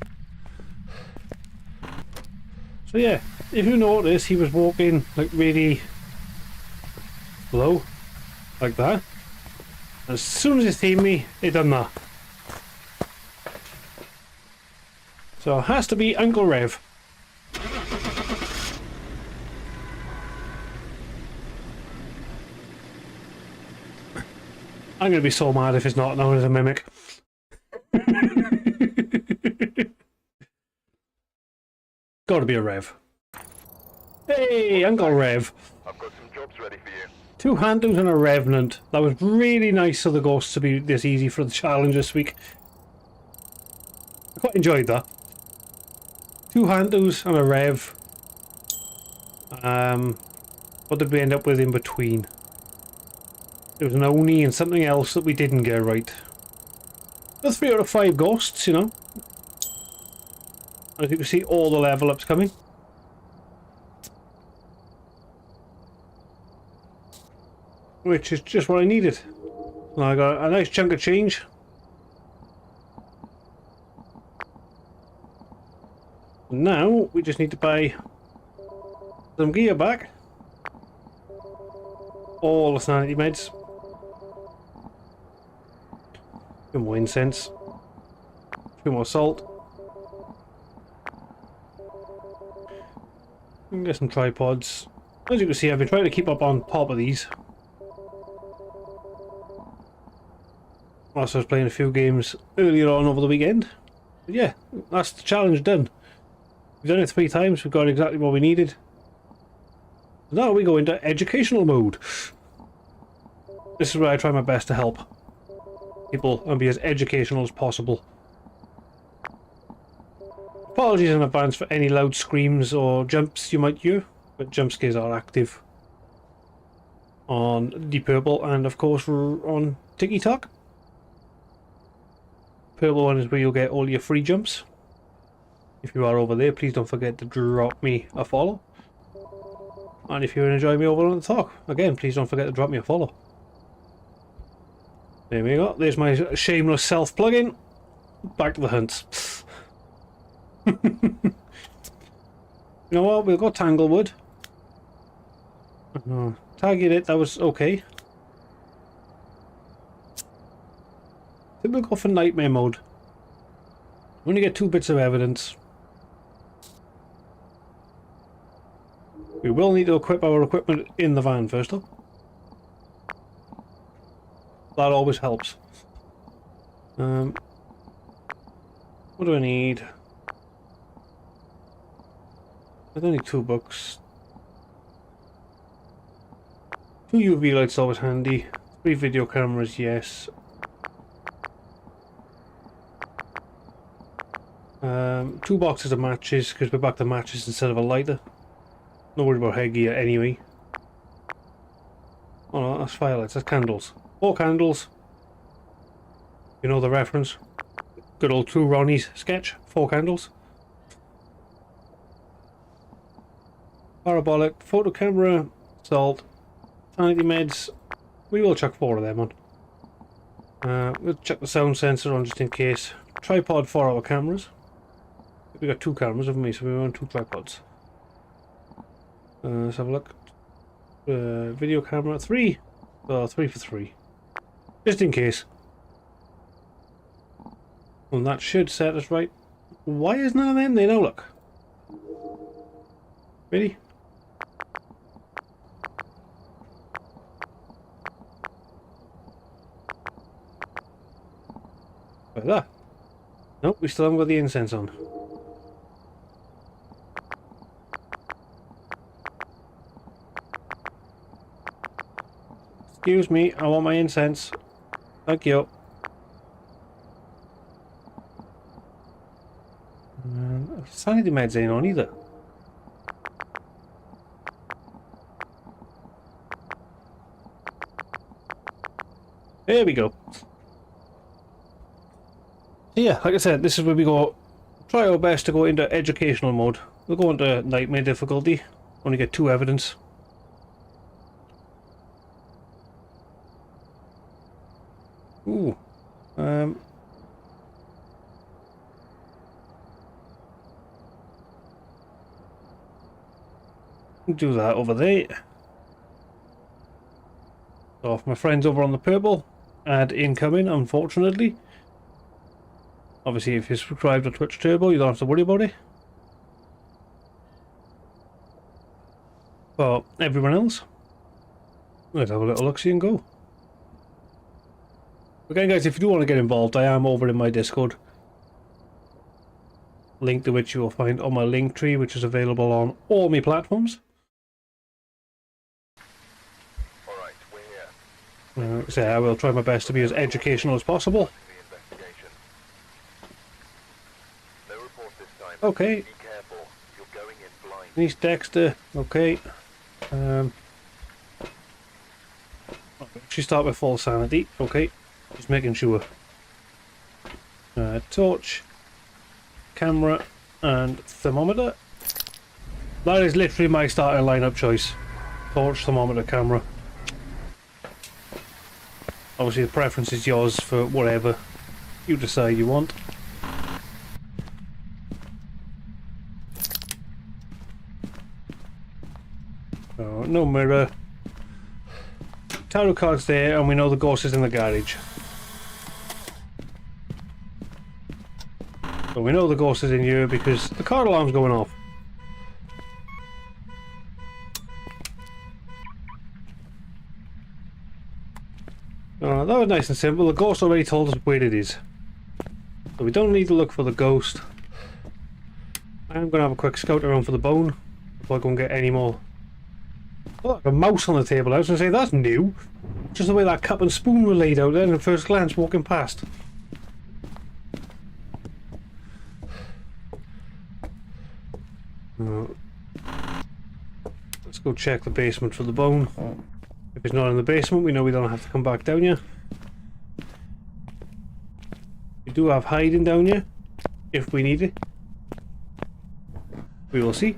So yeah, if you notice, he was walking like really low, like that. As soon as it seen me, it done that. So it has to be Uncle Rev. I'm gonna be so mad if it's not known as a mimic. Gotta be a Rev. Hey, Uncle Rev. I've got some jobs ready for you. 2 Handles and a Revenant. That was really nice of the ghosts to be this easy for the challenge this week. I quite enjoyed that. 2 Handles and a Rev. What did we end up with in between? There was an Oni and something else that we didn't get right. But 3 out of 5 ghosts, you know. As you can see, all the level ups coming. Which is just what I needed. And I got a nice chunk of change. Now we just need to buy some gear back. All the sanity meds. A few more incense. A few more salt. We can get some tripods. As you can see, I've been trying to keep up on top of these. Also, I was playing a few games earlier on over the weekend. But yeah, that's the challenge done. We've done it 3 times, we've got exactly what we needed. Now we go into educational mode. This is where I try my best to help people and be as educational as possible. Apologies in advance for any loud screams or jumps you might hear, but jump scares are active on Deep Purple and of course on Tiki Talk. Purple one is where you'll get all your free jumps. If you are over there, please don't forget to drop me a follow. And if you're enjoying me over on the talk, again, please don't forget to drop me a follow. There we go. There's my shameless self-plug-in. Back to the hunts. You know what? We'll go Tanglewood. Target it. That was okay. I think we'll go for Nightmare mode. We only get 2 bits of evidence. We will need to equip our equipment in the van first though. That always helps. What do I need? I don't need 2 books. 2 UV lights always handy. 3 video cameras, yes. 2 boxes of matches, because we're back to matches instead of a lighter. No worry about headgear anyway. Oh no, that's firelights, that's candles. 4 candles. You know the reference. Good old True Ronnie's sketch. 4 candles. Parabolic, photo camera, salt, sanity meds. We will chuck 4 of them on. We'll check the sound sensor on just in case. Tripod for our cameras. We got 2 cameras, haven't we? So we want 2 tripods. Let's have a look. Video camera 3. Well, 3 for 3. Just in case. And that should set us right. Why is none of them there? Now look. Ready? Like that. Nope, we still haven't got the incense on. Excuse me, I want my incense. Thank you. Sanity meds ain't on either. There we go. Yeah, like I said, this is where we go. Try our best to go into educational mode. We'll go into nightmare difficulty. Only get 2 evidence. Ooh. Do that over there. So if my friend's over on the purple, add incoming, unfortunately. Obviously if you're subscribed to Twitch Turbo, you don't have to worry about it. But everyone else, let's have a little look-see and go. Again guys, if you do want to get involved, I am over in my Discord. Link to which you will find on my link tree, which is available on all my platforms. Alright, we're here. So I will try my best to be as educational as possible. The investigation. No report this time. Okay. Be careful. You're going in blind. Denise Dexter, okay. She start with full sanity, okay. Just making sure. Torch, camera, and thermometer. That is literally my starting lineup choice. Torch, thermometer, camera. Obviously the preference is yours for whatever you decide you want. So, no mirror. Tarot cards there, and we know the ghost is in the garage. So we know the ghost is in here because the car alarm's going off. That was nice and simple. The ghost already told us where it is. So we don't need to look for the ghost. I'm going to have a quick scout around for the bone before I go and get any more. Oh, like a mouse on the table. I was going to say, that's new. Just the way that cup and spoon were laid out there at first glance walking past. Let's go check the basement for the bone. If it's not in the basement, we know we don't have to come back down here. We do have hiding down here, if we need it. We will see.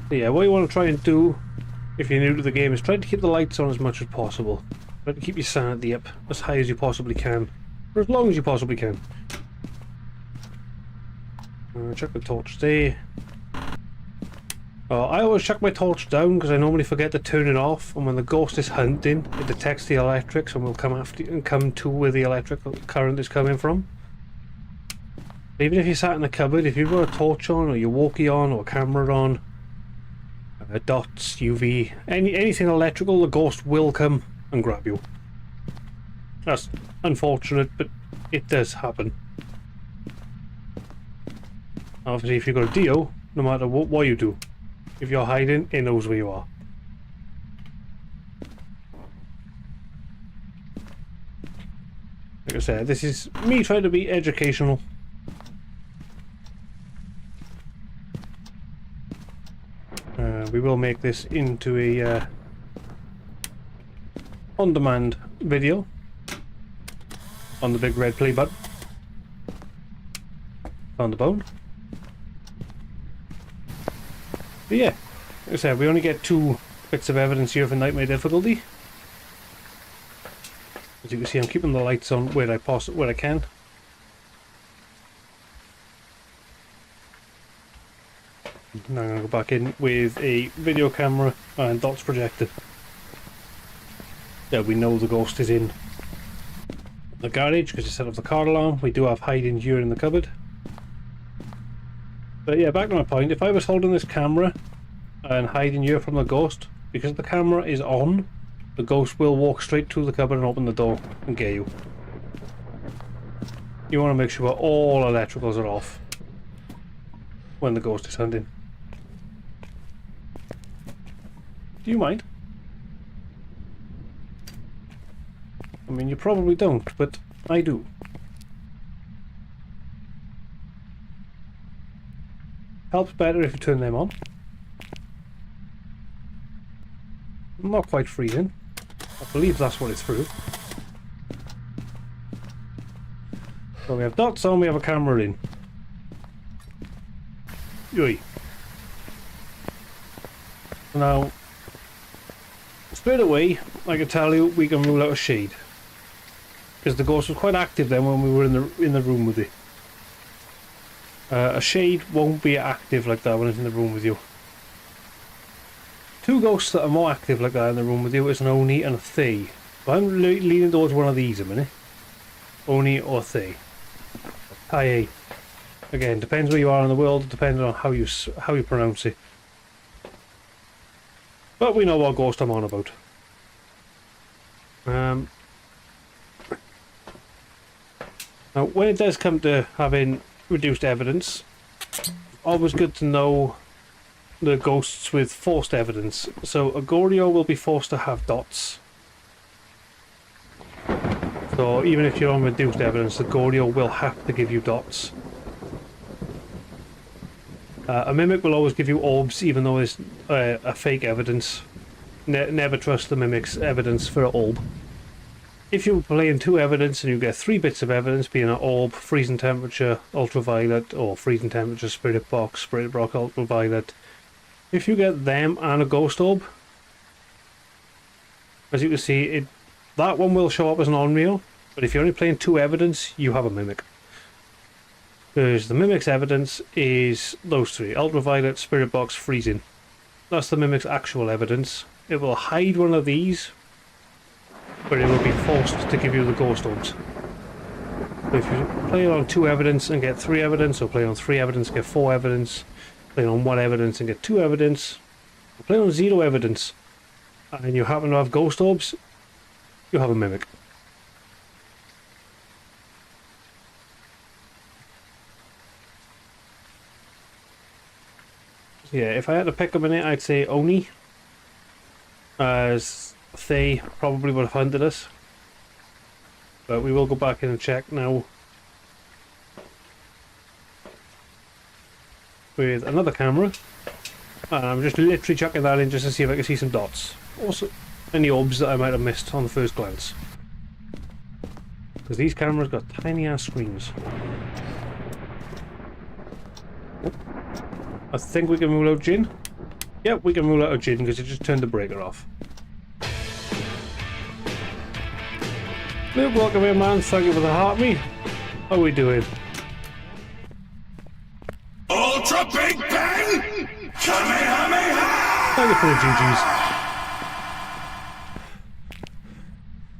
So yeah, what you want to try and do, if you're new to the game, is try to keep the lights on as much as possible. Try to keep your sanity up as high as you possibly can, for as long as you possibly can. Check the torch there. I always chuck my torch down because I normally forget to turn it off, and when the ghost is hunting, it detects the electrics and will come after you and come to where the electrical current is coming from. Even if you sat in the cupboard, if you've got a torch on, or your walkie on, or a camera on, dots, UV, anything electrical, the ghost will come and grab you. That's unfortunate, but it does happen. Obviously, if you've got a Dio, no matter what you do, if you're hiding, it knows where you are. Like I said, this is me trying to be educational. We will make this into a on-demand video on the big red play button. Found the bone. But yeah, like I said, we only get 2 bits of evidence here for nightmare difficulty. As you can see, I'm keeping the lights on where I can. Now I'm going to go back in with a video camera and dots projector. Yeah, we know the ghost is in the garage because you set off the car alarm. We do have hiding gear in the cupboard. But yeah, back to my point, if I was holding this camera and hiding gear from the ghost, because the camera is on, the ghost will walk straight through the cupboard and open the door and get you. You want to make sure all electricals are off when the ghost is hunting. Do you mind? I mean, you probably don't, but I do. Helps better if you turn them on. Not quite freezing. I believe that's what it's through. So we have dots on, we have a camera in. Oi. Now, straight away, I can tell you we can rule out a shade. Because the ghost was quite active then when we were in the room with it. A shade won't be active like that when it's in the room with you. Two ghosts that are more active like that in the room with you is an Oni and a Thay. So I'm leaning towards one of these a minute. Oni or Thay. Thay. Again, depends where you are in the world, depending on how you pronounce it. But we know what ghost I'm on about. Now, when it does come to having reduced evidence, always good to know the ghosts with forced evidence. So a Gordio will be forced to have dots. So even if you're on reduced evidence, the Gordio will have to give you dots. A Mimic will always give you orbs, even though it's a fake evidence. Never trust the Mimic's evidence for an orb. If you're playing 2 evidence and you get 3 bits of evidence, being an orb, freezing temperature, ultraviolet, or freezing temperature, spirit box, ultraviolet, if you get them and a ghost orb, as you can see, that one will show up as an unreal, but if you're only playing 2 evidence, you have a Mimic. Because the Mimic's evidence is those 3, ultraviolet, spirit box, freezing. That's the Mimic's actual evidence. It will hide one of these, but it will be forced to give you the ghost orbs. So if you play on 2 evidence and get 3 evidence, or play on 3 evidence and get 4 evidence, play on 1 evidence and get 2 evidence, or play on 0 evidence and you happen to have ghost orbs, you have a Mimic. So yeah, if I had to pick a minute, I'd say Oni, as Thay probably would have hunted us, but we will go back in and check now with another camera, and I'm just literally chucking that in just to see if I can see some dots, also any orbs that I might have missed on the first glance, because these cameras got tiny ass screens. I think we can rule out Jinn. Yep, we can rule out a Jinn because it just turned the breaker off. Luke, welcome in, man. Thank you for the heart me. How are we doing? Ultra Big Bang! Kamehameha! Thank you for the GGs.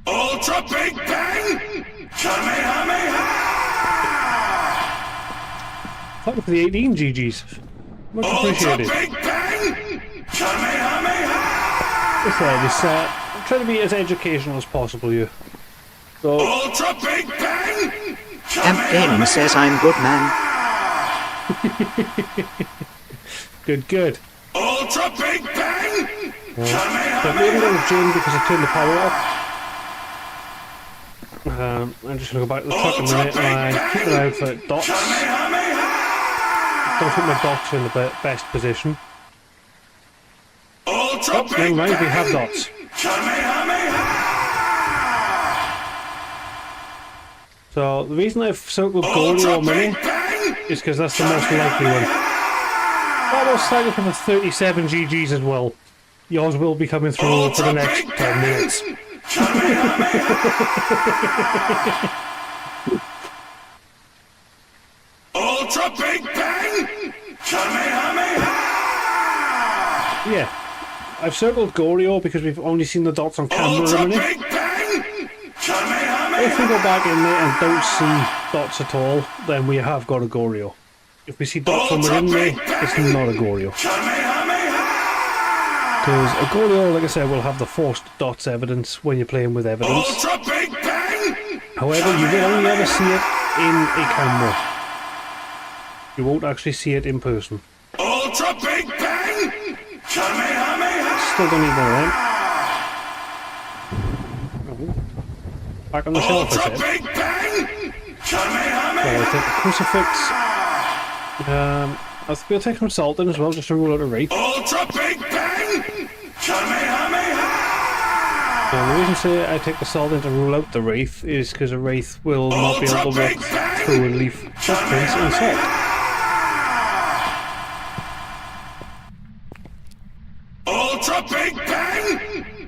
Ultra Big Bang! Kamehameha! Thank you for the 18 GGs. Much appreciated. Ultra Big Bang! Kamehameha! I'm trying to be as educational as possible here. So, Ultra Big Bang! Camp Gaming says I'm good, man. good. Ultra Big Bang! So I'm going to go with Jinn because I turned the power off. I'm just going to go back to the truck in a minute and keep an eye out for dots. Don't think my dots are in the best position. Ultra Big Never mind, we have Bang! dots. Kamehameha! So the reason I've circled Gordio or Mini is because that's the most likely one. Almost likely for the 37 GGs as well. Yours will be coming through for the next 10 minutes. Ultra Big Bang! Kamehameha! Yeah. I've circled Goryo because we've only seen the dots on camera Ultra a minute. Big Bang! Kamehameha! If we go back in there and don't see dots at all, then we have got a Goryo. If we see dots from within there, it's not a Goryo. Kamehameha! Because a Goryo, like I said, will have the forced dots evidence when you're playing with evidence. Ultra Big Bang! However, you will only ever see it in a camera. You won't actually see it in person. Ultra Big Bang! Kamehameha! Still don't need one of them. Oh. Back on the shelf, I Ultra said. Big Bang! So Kamehameha! I'll take the crucifix. We'll take some salt in as well, just to rule out a wraith. Ultra Big Bang! Kamehameha! And the reason say I take the salt in to rule out the wraith is because a wraith will not be able to walk through and leave footprints in salt. Ultra Big Bang!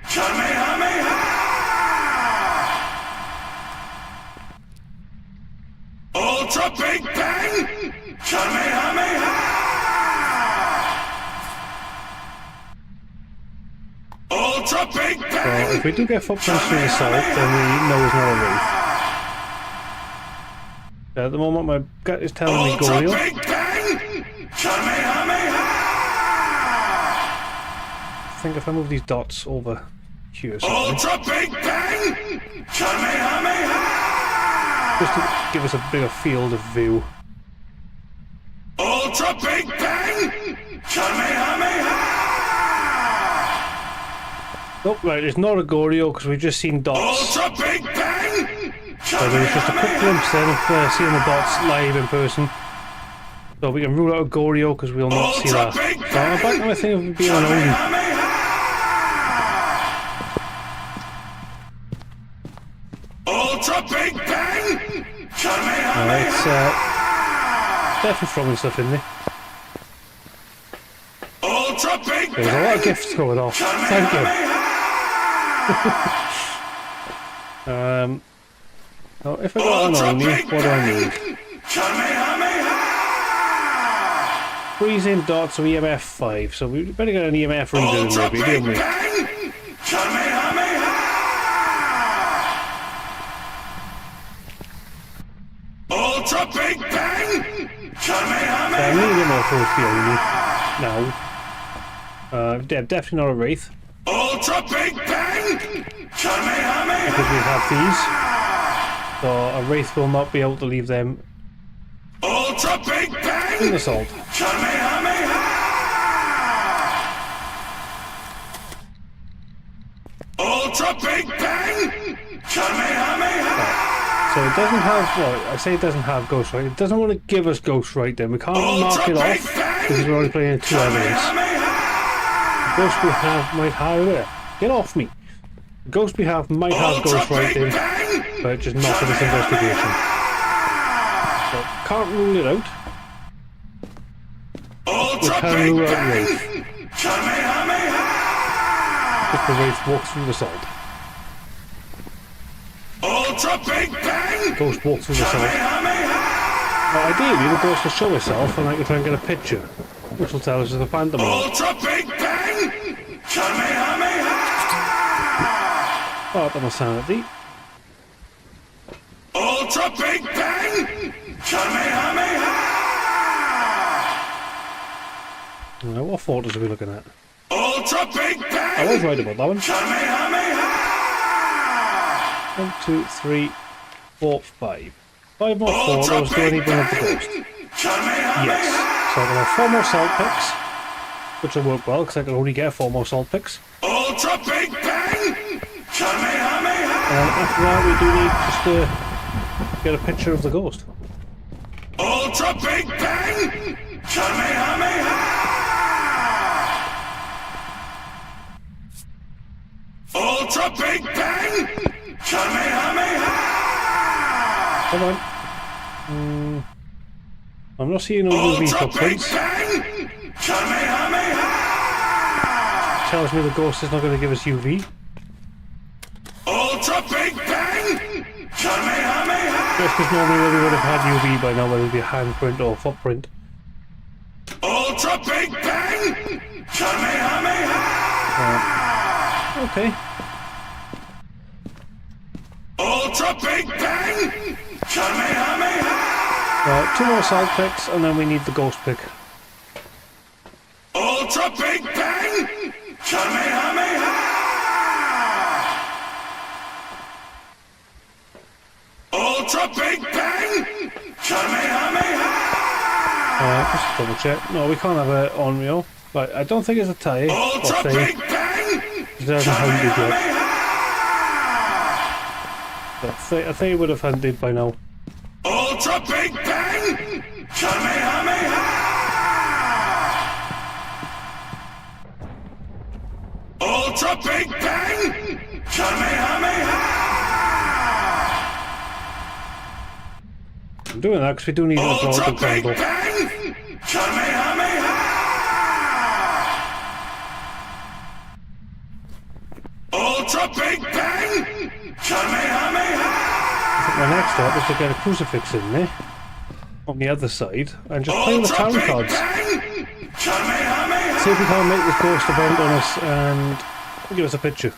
Kamehameha! Ultra Big Bang! Kamehameha! Ultra Big So Bang! if we do get footprints through the salt, then we know it's not a wraith. At the moment, my gut is telling me Ultra Goryo. Big Bang! Kamehameha! I think if I move these dots over here, somewhere, Ultra Big Bang! Kamehameha! just to give us a bigger field of view. Ultra Big Bang! Kamehameha! Oh, right, it's not a Goryo because we've just seen dots. Ultra Big Bang! So there was just a quick glimpse then of seeing the dots live in person. So we can rule out a Goryo because we'll not see that. So I'm back to my thing of being an Oni. Ultra Big Bang! Kamehameha! It's definitely throwing stuff in there. Ultra Big There was a lot of gifts going off. Thank you. Now if I got an Oni, what do I need? Kamehameha! Freezing dots of EMF 5, so we better get an EMF reader in Ultra maybe, Big didn't we? Bang! Kamehameha! Ultra Big Bang! I'm Kamehameha! going to get more towards the Oni now. Definitely not a Wraith, Ultra Big Bang! Kamehameha! because we have these. So a Wraith will not be able to leave them Ultra Big in Bang! the salt. Kamehameha! Ultra Big Bang! Kamehameha! So it doesn't have, well, I say it doesn't have Ghost Right. It doesn't want to give us Ghost Right then. We can't mark it off because we're only playing 2 evidence. The Ghost we have might have it. Get off me. The Ghost we have might have Ghost Right in, but just not for this investigation. So can't rule it out. We Ultra can Big rule out Bang! Wraith Kamehameha! if the Wraith walks through the salt. Ultra Big Bang! Ghost walks through the salt. Kamehameha! Well, ideally, the Ghost will show itself and I can try and get a picture, which will tell us if the Phantom or not. Ultra Big Bang! Kamehameha! Part of my sanity. Ultra Big Bang! Kamehameha! What photos are we looking at? Ultra Big I Bang! was right about that one. Kamehameha! 1, 2, 3, 4, 5. 5 more photos. Do I need one of the Ghost? Kamehameha! Yes. So I'm going to have 4 more salt picks, which will work well because I can only get 4 more salt picks. Ultra Big Bang! Kamehameha! And after that, we do need just to get a picture of the Ghost. Ultra Big Bang! Kamehameha! Ultra Big Bang! Kamehameha! Come on. I'm not seeing no UV Ultra Big footprints. Bang! Kamehameha! Tells me the Ghost is not going to give us UV. Ultra Big Bang! Kamehameha! Just because normally we would have had UV by now, whether it be a handprint or footprint. Ultra Big Bang! Kamehameha! Okay. Ultra Big Bang! Kamehameha! 2 more assault picks, and then we need the ghost pick. Ultra Big Bang! Kamehameha! Ultra Big Bang! Kamehameha! Just double check. No, we can't have it on Rio. But I don't think it's a tie. Ultra Or Big say. Bang! It hasn't hunted yet. Kamehameha! I think it would have hunted by now. Ultra Big Bang! Kamehameha! Ultra Big Bang! Kamehameha! I'm doing that because we do need an Ultra upload Big to Bang! Kamehameha! Ultra Big Bang! Kamehameha! My next step is to get a crucifix in there on the other side and just play with the Ultra tarot Big cards. Bang! Kamehameha! See if we can't make this ghost event on us and give us a picture.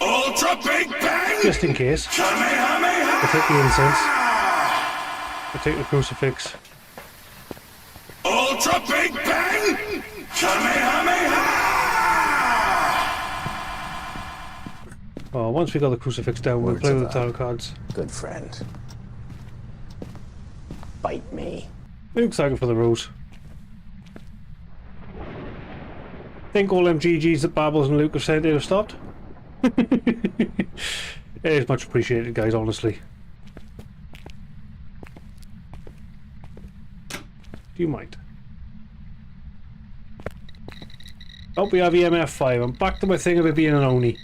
Ultra Big Bang! Just in case. Kamehameha! We'll take the incense. We'll take the crucifix. Ultra Big Bang! Kamehameha! Well, once we got the crucifix down, we'll Words play of with the tarot cards. Good friend. Bite me. I'm excited for the rose. Think all them GGs that Babbles and Luke have sent in have stopped? It is much appreciated, guys, honestly. Do you mind? Oh, we have EMF5. I'm back to my thing of it being an Oni.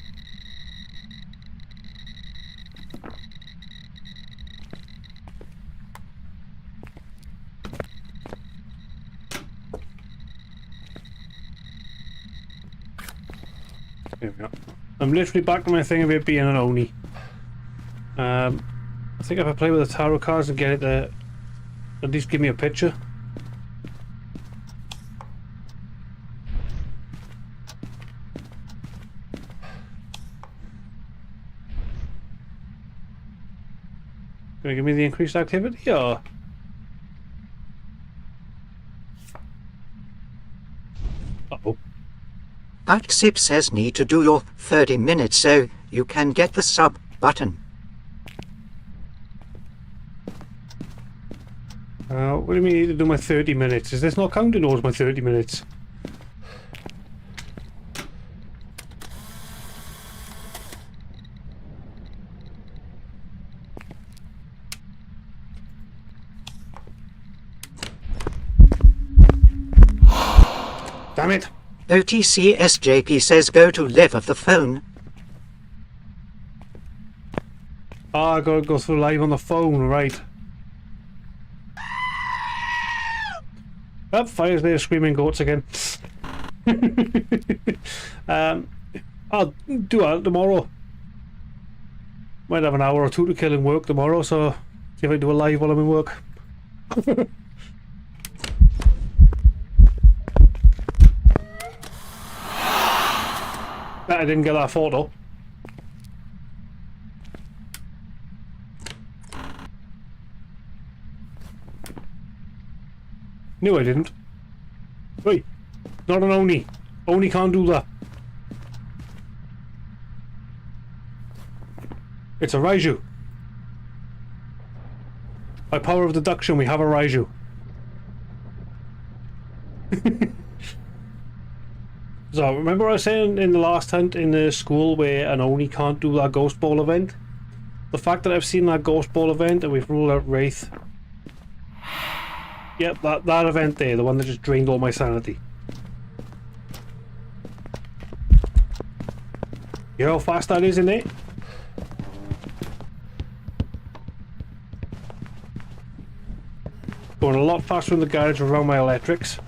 There we go. I'm literally back to my thing of it being an Oni. I think if I play with the tarot cards and get it to at least give me a picture. Gonna give me the increased activity or? Uh-oh. Artsip says need to do your 30 minutes so you can get the sub button. What do you mean you need to do my 30 minutes? Is this not counting towards my 30 minutes? Damn it! OTC SJP says go to live of the phone. Ah, I gotta go through live on the phone, right. Up, fires there, screaming goats again. I'll do that tomorrow. Might have an hour or two to kill in work tomorrow, so see if I do a live while I'm in work. I didn't get that photo. No, I didn't. Wait, not an Oni. Oni can't do that. It's a Raiju. By power of deduction, we have a Raiju. So, remember I was saying in the last hunt in the school where an Oni can't do that Ghost Ball event? The fact that I've seen that Ghost Ball event and we've ruled out Wraith. Yep, that event there, the one that just drained all my sanity. You know how fast that is in there? Going a lot faster in the garage around my electrics.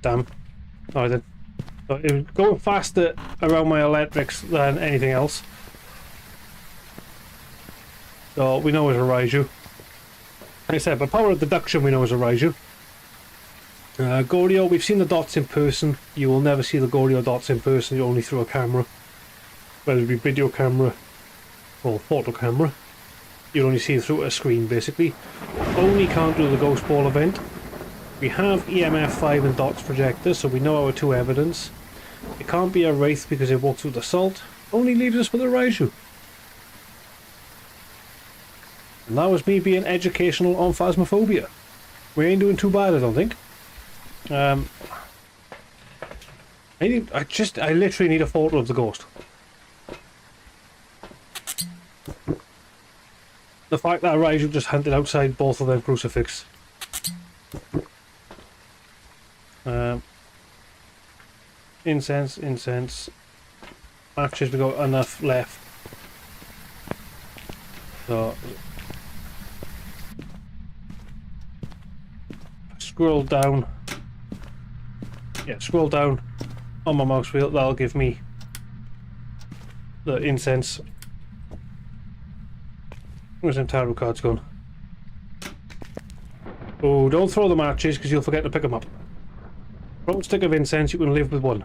damn. No, I didn't. So it was going faster around my electrics than anything else. So we know it's a Raiju. Like I said, by power of deduction we know it's a Raiju. Goryo, we've seen the dots in person. You will never see the Goryo dots in person, only through a camera. Whether it be video camera or photo camera. You'll only see it through a screen basically. Only can't do the Ghost Ball event. We have EMF 5 and dots projectors, so we know our two evidence. It can't be a Wraith because it walks through the salt. Only leaves us with a Raiju. And that was me being educational on Phasmophobia. We ain't doing too bad, I don't think. I literally need a photo of the ghost. The fact that Raiju just hunted outside both of them crucifix. Incense. Matches, we got enough left. So scroll down. Yeah, scroll down on my mouse wheel. That'll give me the incense. Where's them tarot cards gone? Oh, don't throw the matches because you'll forget to pick them up. Throw a stick of incense, you can live with one.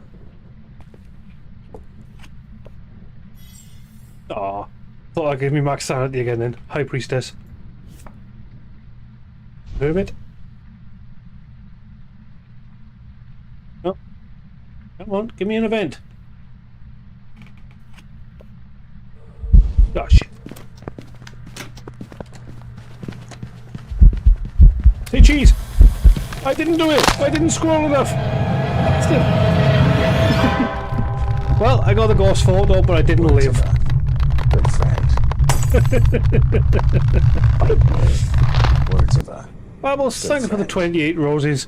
Ah, thought that gave me max sanity again then. High Priestess. Hermit. Oh. Come on, give me an event. Oh shit. Say cheese! I didn't do it! I didn't scroll enough! Still. Well, I got the ghost photo, but I didn't live. Good friend. Words of a Babbles, thank you for the 28 roses.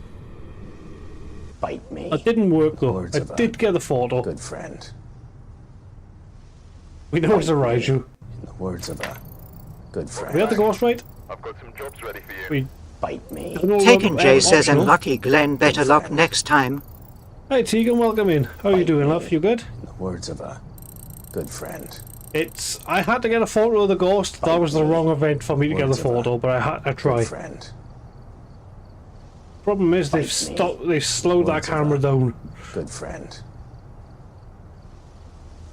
bite me. That didn't work though. Words I of a did get the photo. good friend. We know it's a Raiju. In the words of a good friend. We had the ghost right? I've got some jobs ready for you. We Bite me. don't know Taken what- Jay says, and optional. Lucky Glenn better luck next time. Hey Tegan, welcome in. How are you doing, love? You good? In the words of a good friend. I had to get a photo of the ghost. That was the wrong event for me to get the Words of a photo, but I had to try. Good friend. Problem is they've Bite me. stopped. They've slowed that Words of camera a down. Good friend.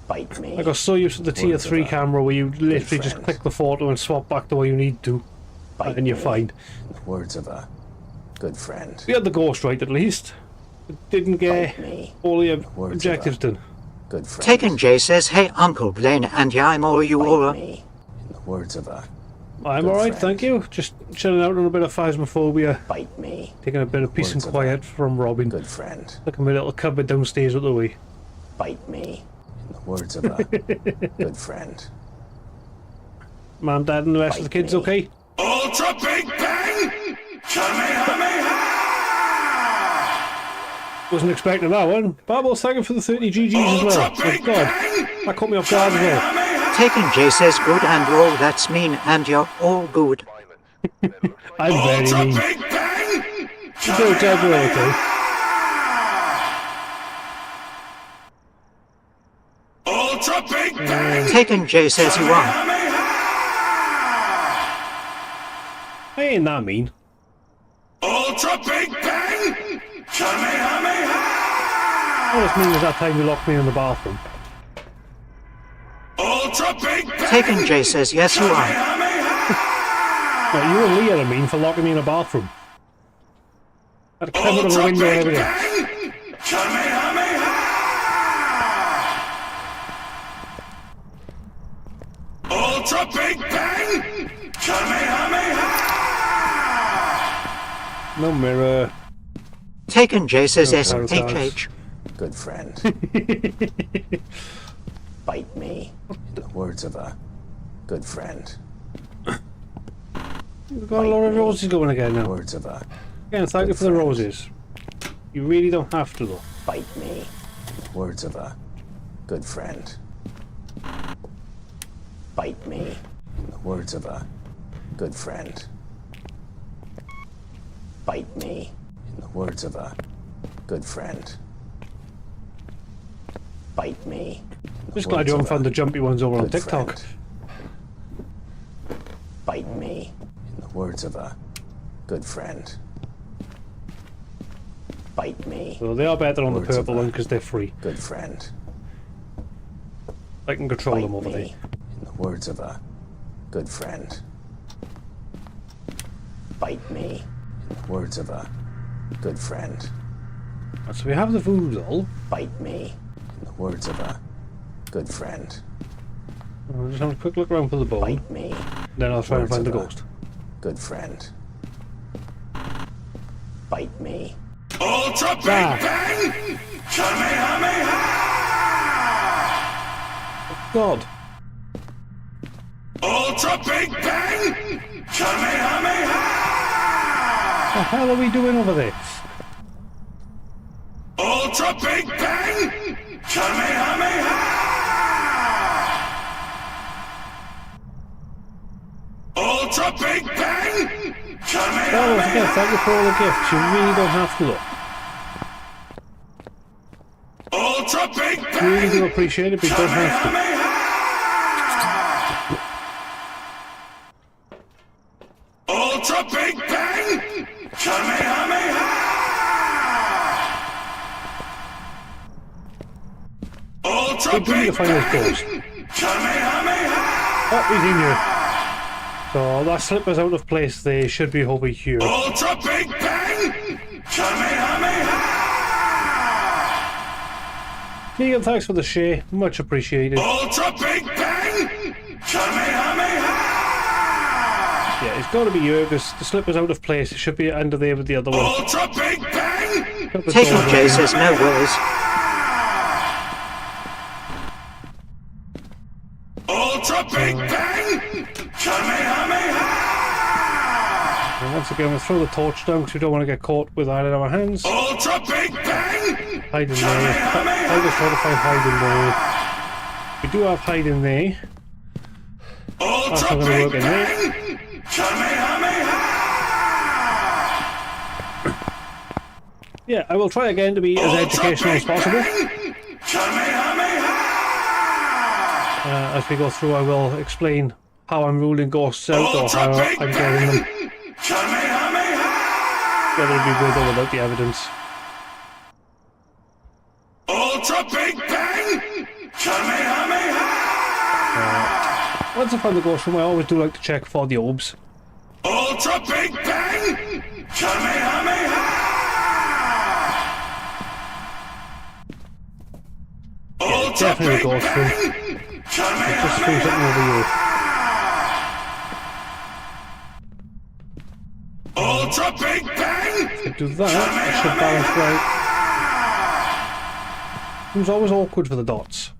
Bite me. I got so used to the tier Words of 3 a camera where you literally just friend. click the photo and swap back the way you need to, Bite and you're me. fine. In the words of a good friend. We had the ghost right at least. It didn't get Bite me. all the Words of objectives a- done. Good friend. Taken Jay says, hey Uncle Glenn, and yeah, I'm all you Bite all. me. In the words of a I'm Good alright, friend. thank you. Just chilling out on a bit of Phasmophobia, bite me. taking a bit of peace and Words of quiet from Robin. Good friend. Look at my little cupboard downstairs with the way. Bite me. In the words of a good friend. Mom, Dad, and the rest of the Bite kids me. okay? Ultra Big Bang! Kamehameha! Wasn't expecting that one. Babbles, thank you for the 30 GGs as well. Ultra Oh Big god, Bang! that caught me off guard as well. Kamehameha! Taken Jay says, good and all that's mean, and you're all good. I'm very Ultra mean. Big Bang! So Dad, we're okay. Ultra Big Bang! Taken Jay says you are. Kamehameha! I ain't that mean. Ultra Big Bang! Kamehameha! All it's mean is that time you locked me in the bathroom. Ultra Big Bang! Taken Jay says, yes you are. Kamehameha! Well, you and Leah are mean for locking me in a bathroom. I had to climb out of a Ultra window and Big everything. Bang! Kamehameha! Ultra Big Bang! Kamehameha! No mirror. Taken Jay says, No, yes, sorry, sorry. HH. Good friend. Bite me. In the words of a good friend. We've got a lot of roses going again now. Words of a Again, thank you for the roses. You really don't have to though. bite me. In the words of a good friend. Bite me. In the words of a good friend. Bite me. In the words of a Good friend. Bite me. Just glad you haven't found the jumpy ones over on Good TikTok. friend. Bite me. In the words of a good friend. Bite me. So they are better on the Words of purple a one because they're free. Good friend. I can control Bite them over me. there. In the words of a good friend. Bite me. In the words of a good friend. Right, so we have the voodoo doll. Bite me. In the words of a good friend. I'll just have a quick look around for the bone. Bite me. Then I'll try and Words find the of a ghost. Good friend. Bite me. Ultra Big Ah. Bang! Kamehameha! God! Ultra Big Bang! Kamehameha! What the hell are we doing over there? Ultra Big Bang! Kamehameha! Ultra Big Bang! Oh, Kamehameha! forget, thank you for all the gifts. You really don't have to look. Ultra Big Bang! Really do appreciate it, but you don't have to. Ultra Big Bang! Kamehameha! Ultra We do need to Big find this Bang! ghost. Kamehameha! Oh, he's in here. So that slipper's out of place. They should be over here. Ultra Big Bang! Kamehameha! Keegan, thanks for the share. Much appreciated. Ultra Big Bang! Kamehameha! Yeah, it's got to be here because the slipper's out of place. It should be under there with the other one. Ultra Big Bang! Got the Taking door there. cases, no worries. Ultra Big Bang! Kamehameha! And once again, we'll throw the torch down because we don't want to get caught with that in our hands. Ultra Big Bang! Hide in there. I'll just try to find hide in there. We do have hide in there. Ultra not gonna Big work in there. Bang! Kamehameha! Yeah, I will try again to be as educational as possible. Kamehameha! As we go through, I will explain how I'm ruling ghosts out or how I'm getting them, Kamehameha! whether it be with or without the evidence. Ultra Big Bang! Kamehameha! Once I find the ghost room, I always do like to check for the orbs. Ultra Big Bang! Kamehameha! Ultra Definitely Big a ghost room. Bang! Just Kamehameha! threw something over here. Ultra Big Bang! If I do that, I should balance right. It was always awkward for the dots.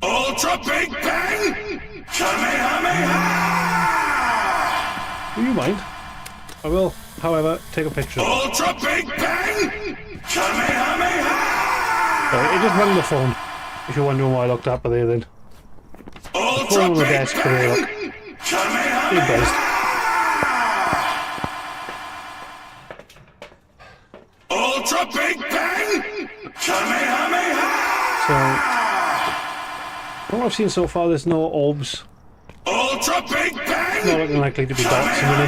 Ultra Big Bang! Kamehameha! Do you mind? I will, however, take a picture. Ultra Big Bang! Kamehameha! Sorry, it just rang the phone. If you're wondering why I looked up there then. Ultra Phone on the Big desk, but there, look. Bang! It Kamehameha! buzzed. Ultra Big Bang! Kamehameha! So, from what I've seen so far, there's no orbs. Ultra Big Bang! Not looking likely to be dots in there.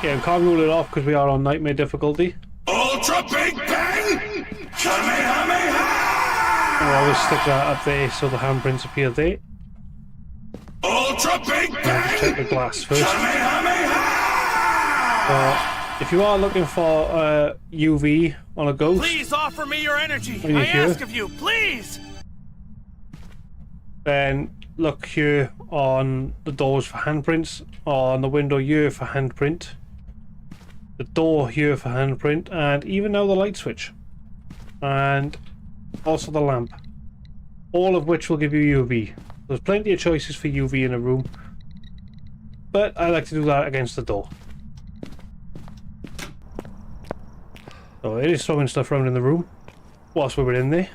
Yeah, we can't rule it off because we are on nightmare difficulty. Ultra Big Bang! Kamehameha! I'll always stick that up there so the handprints appear there. Ultra Big I'll just Bang! check the glass first. Kamehameha! If you are looking for UV on a ghost, Please offer me your energy. Are you I here? ask of you, please. then look here on the doors for handprints, on the window here for handprint, the door here for handprint, and even now the light switch, and also the lamp, all of which will give you UV. There's plenty of choices for UV in a room, but I like to do that against the door. So it is throwing stuff around in the room whilst we were in there,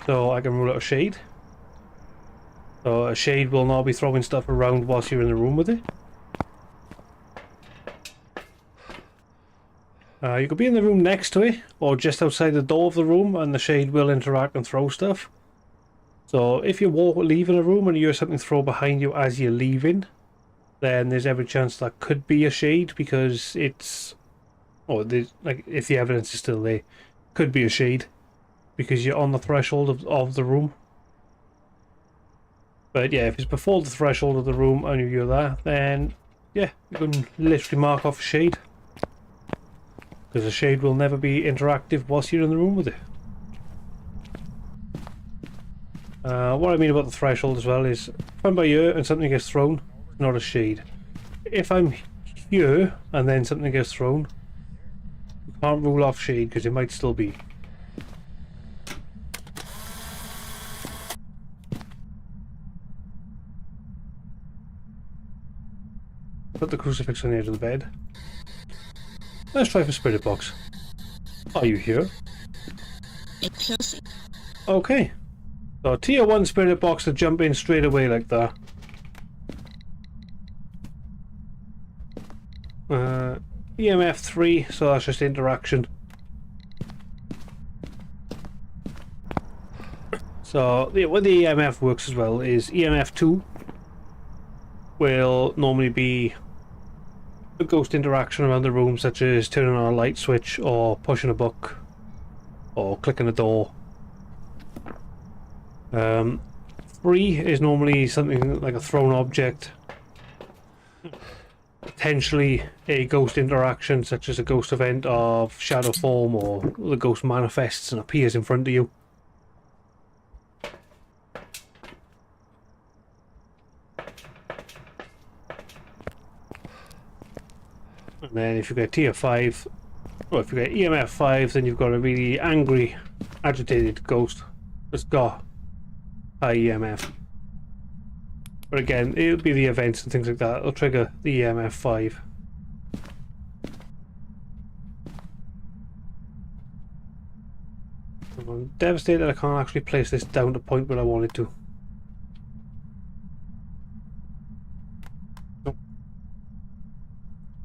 so I can rule out a shade. So a shade will now be throwing stuff around whilst you're in the room with it. You could be in the room next to it, or just outside the door of the room, and the shade will interact and throw stuff. So if you're leaving a room and you hear something throw behind you as you're leaving, then there's every chance that could be a shade, because it's... Oh, like, if the evidence is still there, could be a shade, because you're on the threshold of the room. But yeah, if it's before the threshold of the room and you hear that, then yeah, you can literally mark off a shade. Because a shade will never be interactive whilst you're in the room with it. What I mean about the threshold as well is, if I'm by here and something gets thrown, it's not a shade. If I'm here and then something gets thrown, you can't rule off shade because it might still be. Put the crucifix on the edge of the bed. Let's try for spirit box. Are you here? Okay. So tier 1 spirit box to jump in straight away like that. EMF 3, so that's just interaction. So the way the EMF works as well is EMF 2 will normally be a ghost interaction around the room, such as turning on a light switch or pushing a book or clicking a door. 3 is normally something like a thrown object, potentially a ghost interaction such as a ghost event of shadow form, or the ghost manifests and appears in front of you. And then if you get tier 5, or if you get EMF 5, then you've got a really angry, agitated ghost that's got high EMF. But again, it'll be the events and things like that that'll trigger the EMF 5. I'm devastated I can't actually place this down to point where I wanted to.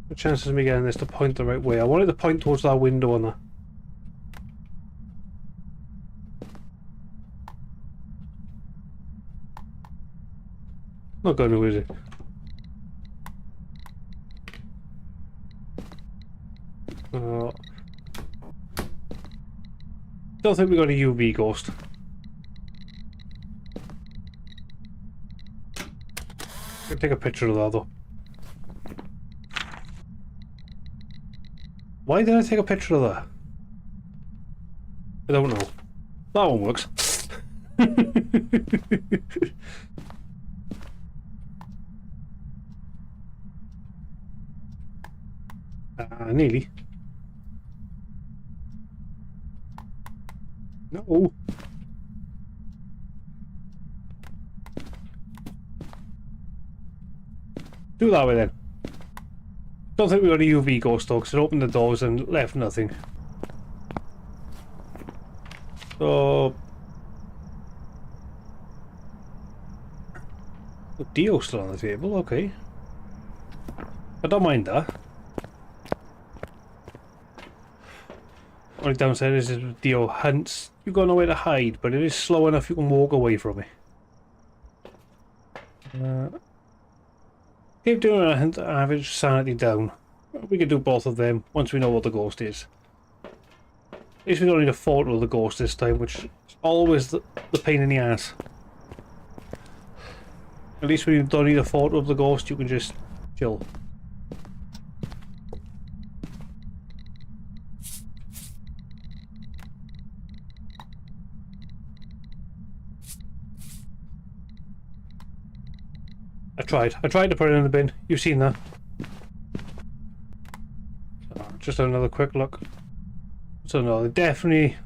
The chances of me getting this to point the right way. I wanted to point towards that window on that. Not going to, is it? Don't think we got a UV ghost. I'll take a picture of that though. Why did I take a picture of that? I don't know. That one works. Nearly. No. Do that way then. Don't think we got a UV ghost though, because it opened the doors and left nothing. So... the Dio still on the table, okay. I don't mind that. Only downside is if Dio hunts, you've got nowhere to hide, but it is slow enough you can walk away from it. Keep doing a hunt, average sanity down. We can do both of them once we know what the ghost is. At least we don't need a photo of the ghost this time, which is always the pain in the ass. At least when you don't need a photo of the ghost, you can just chill. I tried to put it in the bin. You've seen that. So, just another quick look. So no, there definitely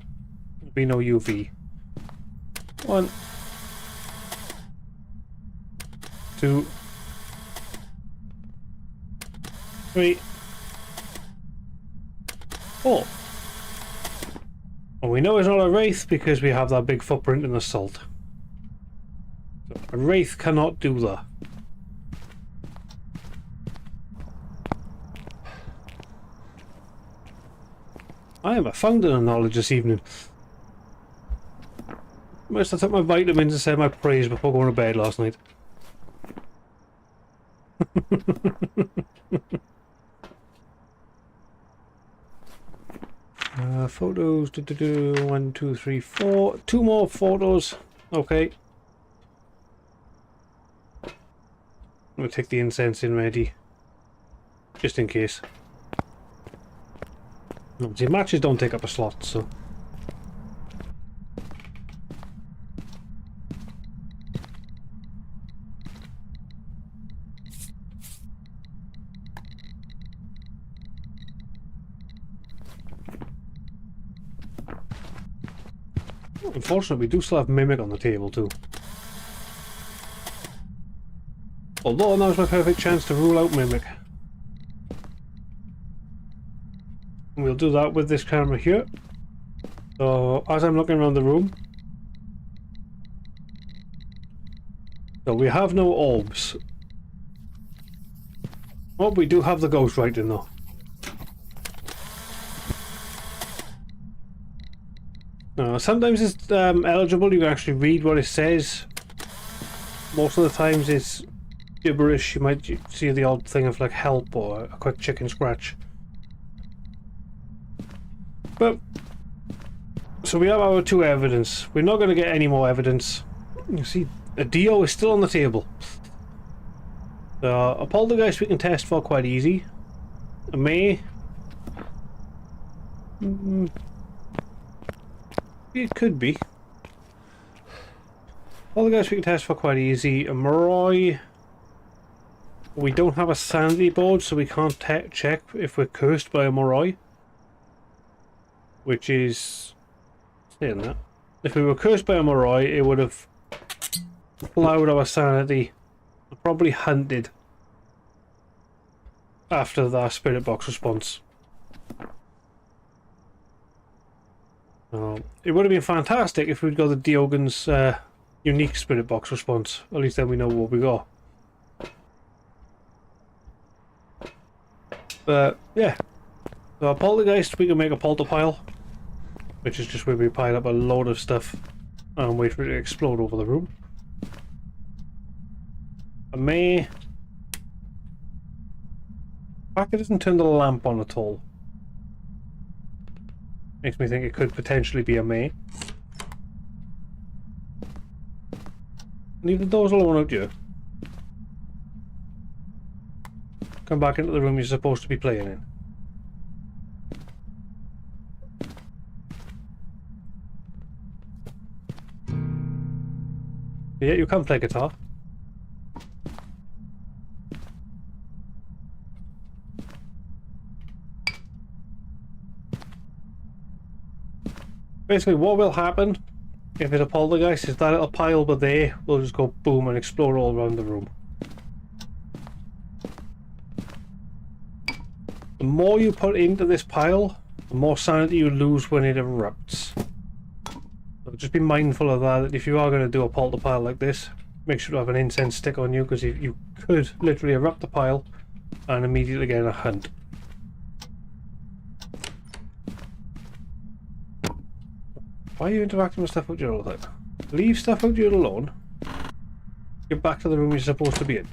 will be no UV. 1, 2, 3, 4. And we know it's not a wraith because we have that big footprint in the salt. So a wraith cannot do that. I am a fountain of knowledge this evening. Must have took my vitamins and said my prayers before going to bed last night. Photos. 1, 2, 3, 4. 2 more photos. Okay. I'm gonna take the incense in ready. Just in case. Obviously, matches don't take up a slot, so. Unfortunately, we do still have Mimic on the table too. Although now's my perfect chance to rule out Mimic. And we'll do that with this camera here. So as I'm looking around the room, so we have no orbs. Oh, we do have the ghost writing though. Sometimes it's eligible, you can actually read what it says. Most of the times it's gibberish. You might see the odd thing of like help or a quick chicken scratch. But, so we have our 2 evidence. We're not going to get any more evidence. You see, a Dio is still on the table. A poltergeist we can test for quite easy. A May. It could be. Poltergeist we can test for quite easy. A Moroi. We don't have a sanity board, so we can't check if we're cursed by a Moroi. Which is... saying that. If we were cursed by a Moroi, it would have plowed our sanity. Probably hunted after that spirit box response. It would have been fantastic if we'd got the Diogen's unique spirit box response. At least then we know what we got. But yeah, so a poltergeist we can make a polter pile, which is just where we pile up a load of stuff and wait for it to explode over the room. A May. In fact, it doesn't turn the lamp on at all. Makes me think it could potentially be a May. Leave the doors alone out here. Come back into the room you're supposed to be playing in. Yeah, you can play guitar. Basically, what will happen if it's a poltergeist is that little pile over there will just go boom and explode all around the room. The more you put into this pile, the more sanity you lose when it erupts. So just be mindful of that if you are going to do a polter pile like this. Make sure to have an incense stick on you, because you could literally erupt the pile and immediately get in a hunt. Why are you interacting with stuff out here all the time? Leave stuff out here alone. Get back to the room you're supposed to be in.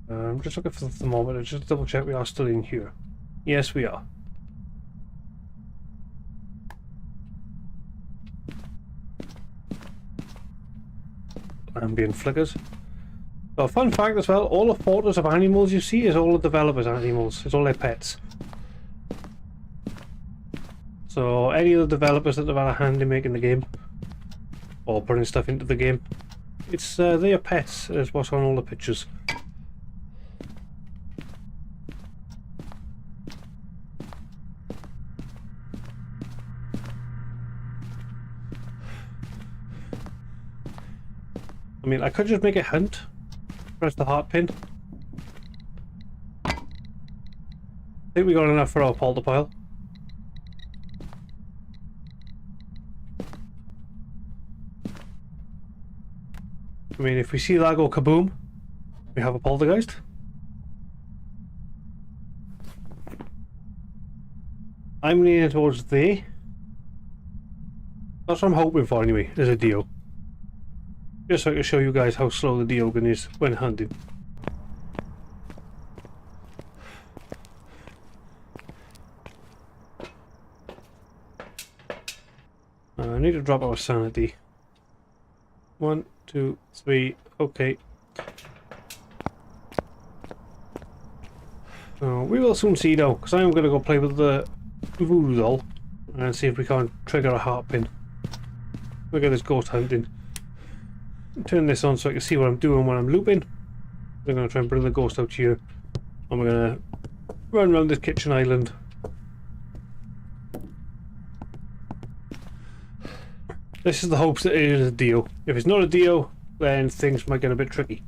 I'm just looking for the thermometer, just to double check we are still in here. Yes, we are. Ambient flickers. So a fun fact as well, all the photos of animals you see is all the developers' animals. It's all their pets. So any of the developers that have had a hand in making the game, or putting stuff into the game, it's their pets is what's on all the pictures. I mean, I could just make a hunt. Press the heart pin. I think we got enough for our polter pile. I mean, if we see that go kaboom, we have a poltergeist. I'm leaning towards there. That's what I'm hoping for anyway, is a Dio. Just so I can show you guys how slow the Diogen is when hunting. I need to drop our sanity. 1, 2, 3, okay. We will soon see though, because I am going to go play with the voodoo doll and see if we can't trigger a heart pin. Look at this ghost hunting. Turn this on so I can see what I'm doing when I'm looping. I'm going to try and bring the ghost out here, and we're going to run around this kitchen island. This is the hopes that it is a Dio. If it's not a Dio, then things might get a bit tricky.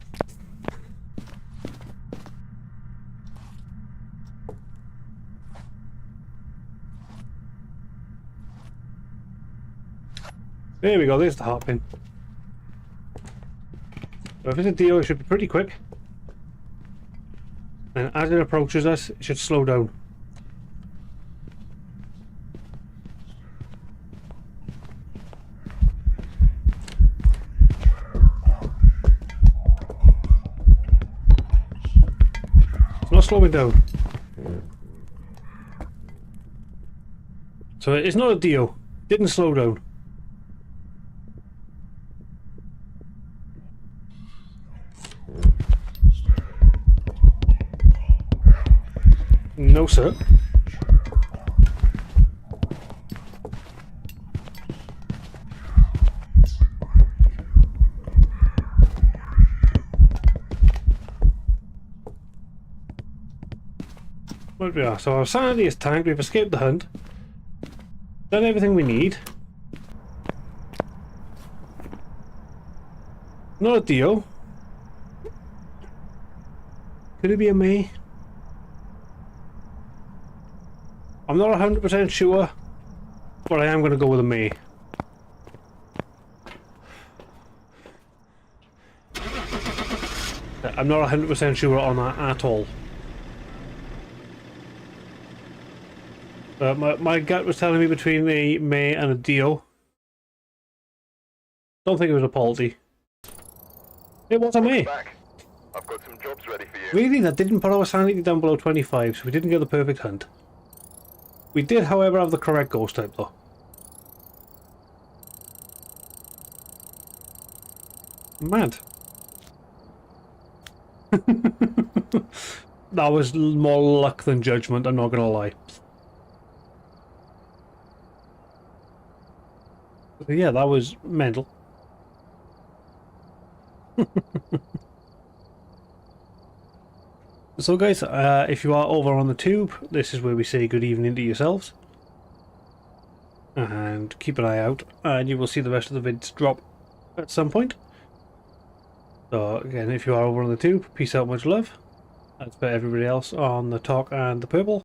There we go, there's the heart pin. So if it's a Dio, it should be pretty quick. And as it approaches us, it should slow down. It's not slowing down. So it's not a Dio. Didn't slow down. No, sir. What we are. So our sanity is tanked. We've escaped the hunt. Done everything we need. Not a Dio. Could it be a May? I'm not 100% sure, but I am going to go with a May. I'm not 100% sure on that at all. My gut was telling me between a May and a Dio. Don't think it was a Palsy. It was a May. Back. I've got some jobs ready for you. Really, that didn't put our sanity down below 25, so we didn't get the perfect hunt. We did, however, have the correct ghost type, though. Mad. That was more luck than judgment, I'm not gonna lie. So yeah, that was mental. So guys, if you are over on the tube, this is where we say good evening to yourselves. And keep an eye out, and you will see the rest of the vids drop at some point. So again, if you are over on the tube, peace out, much love. That's for everybody else on the talk and the purple.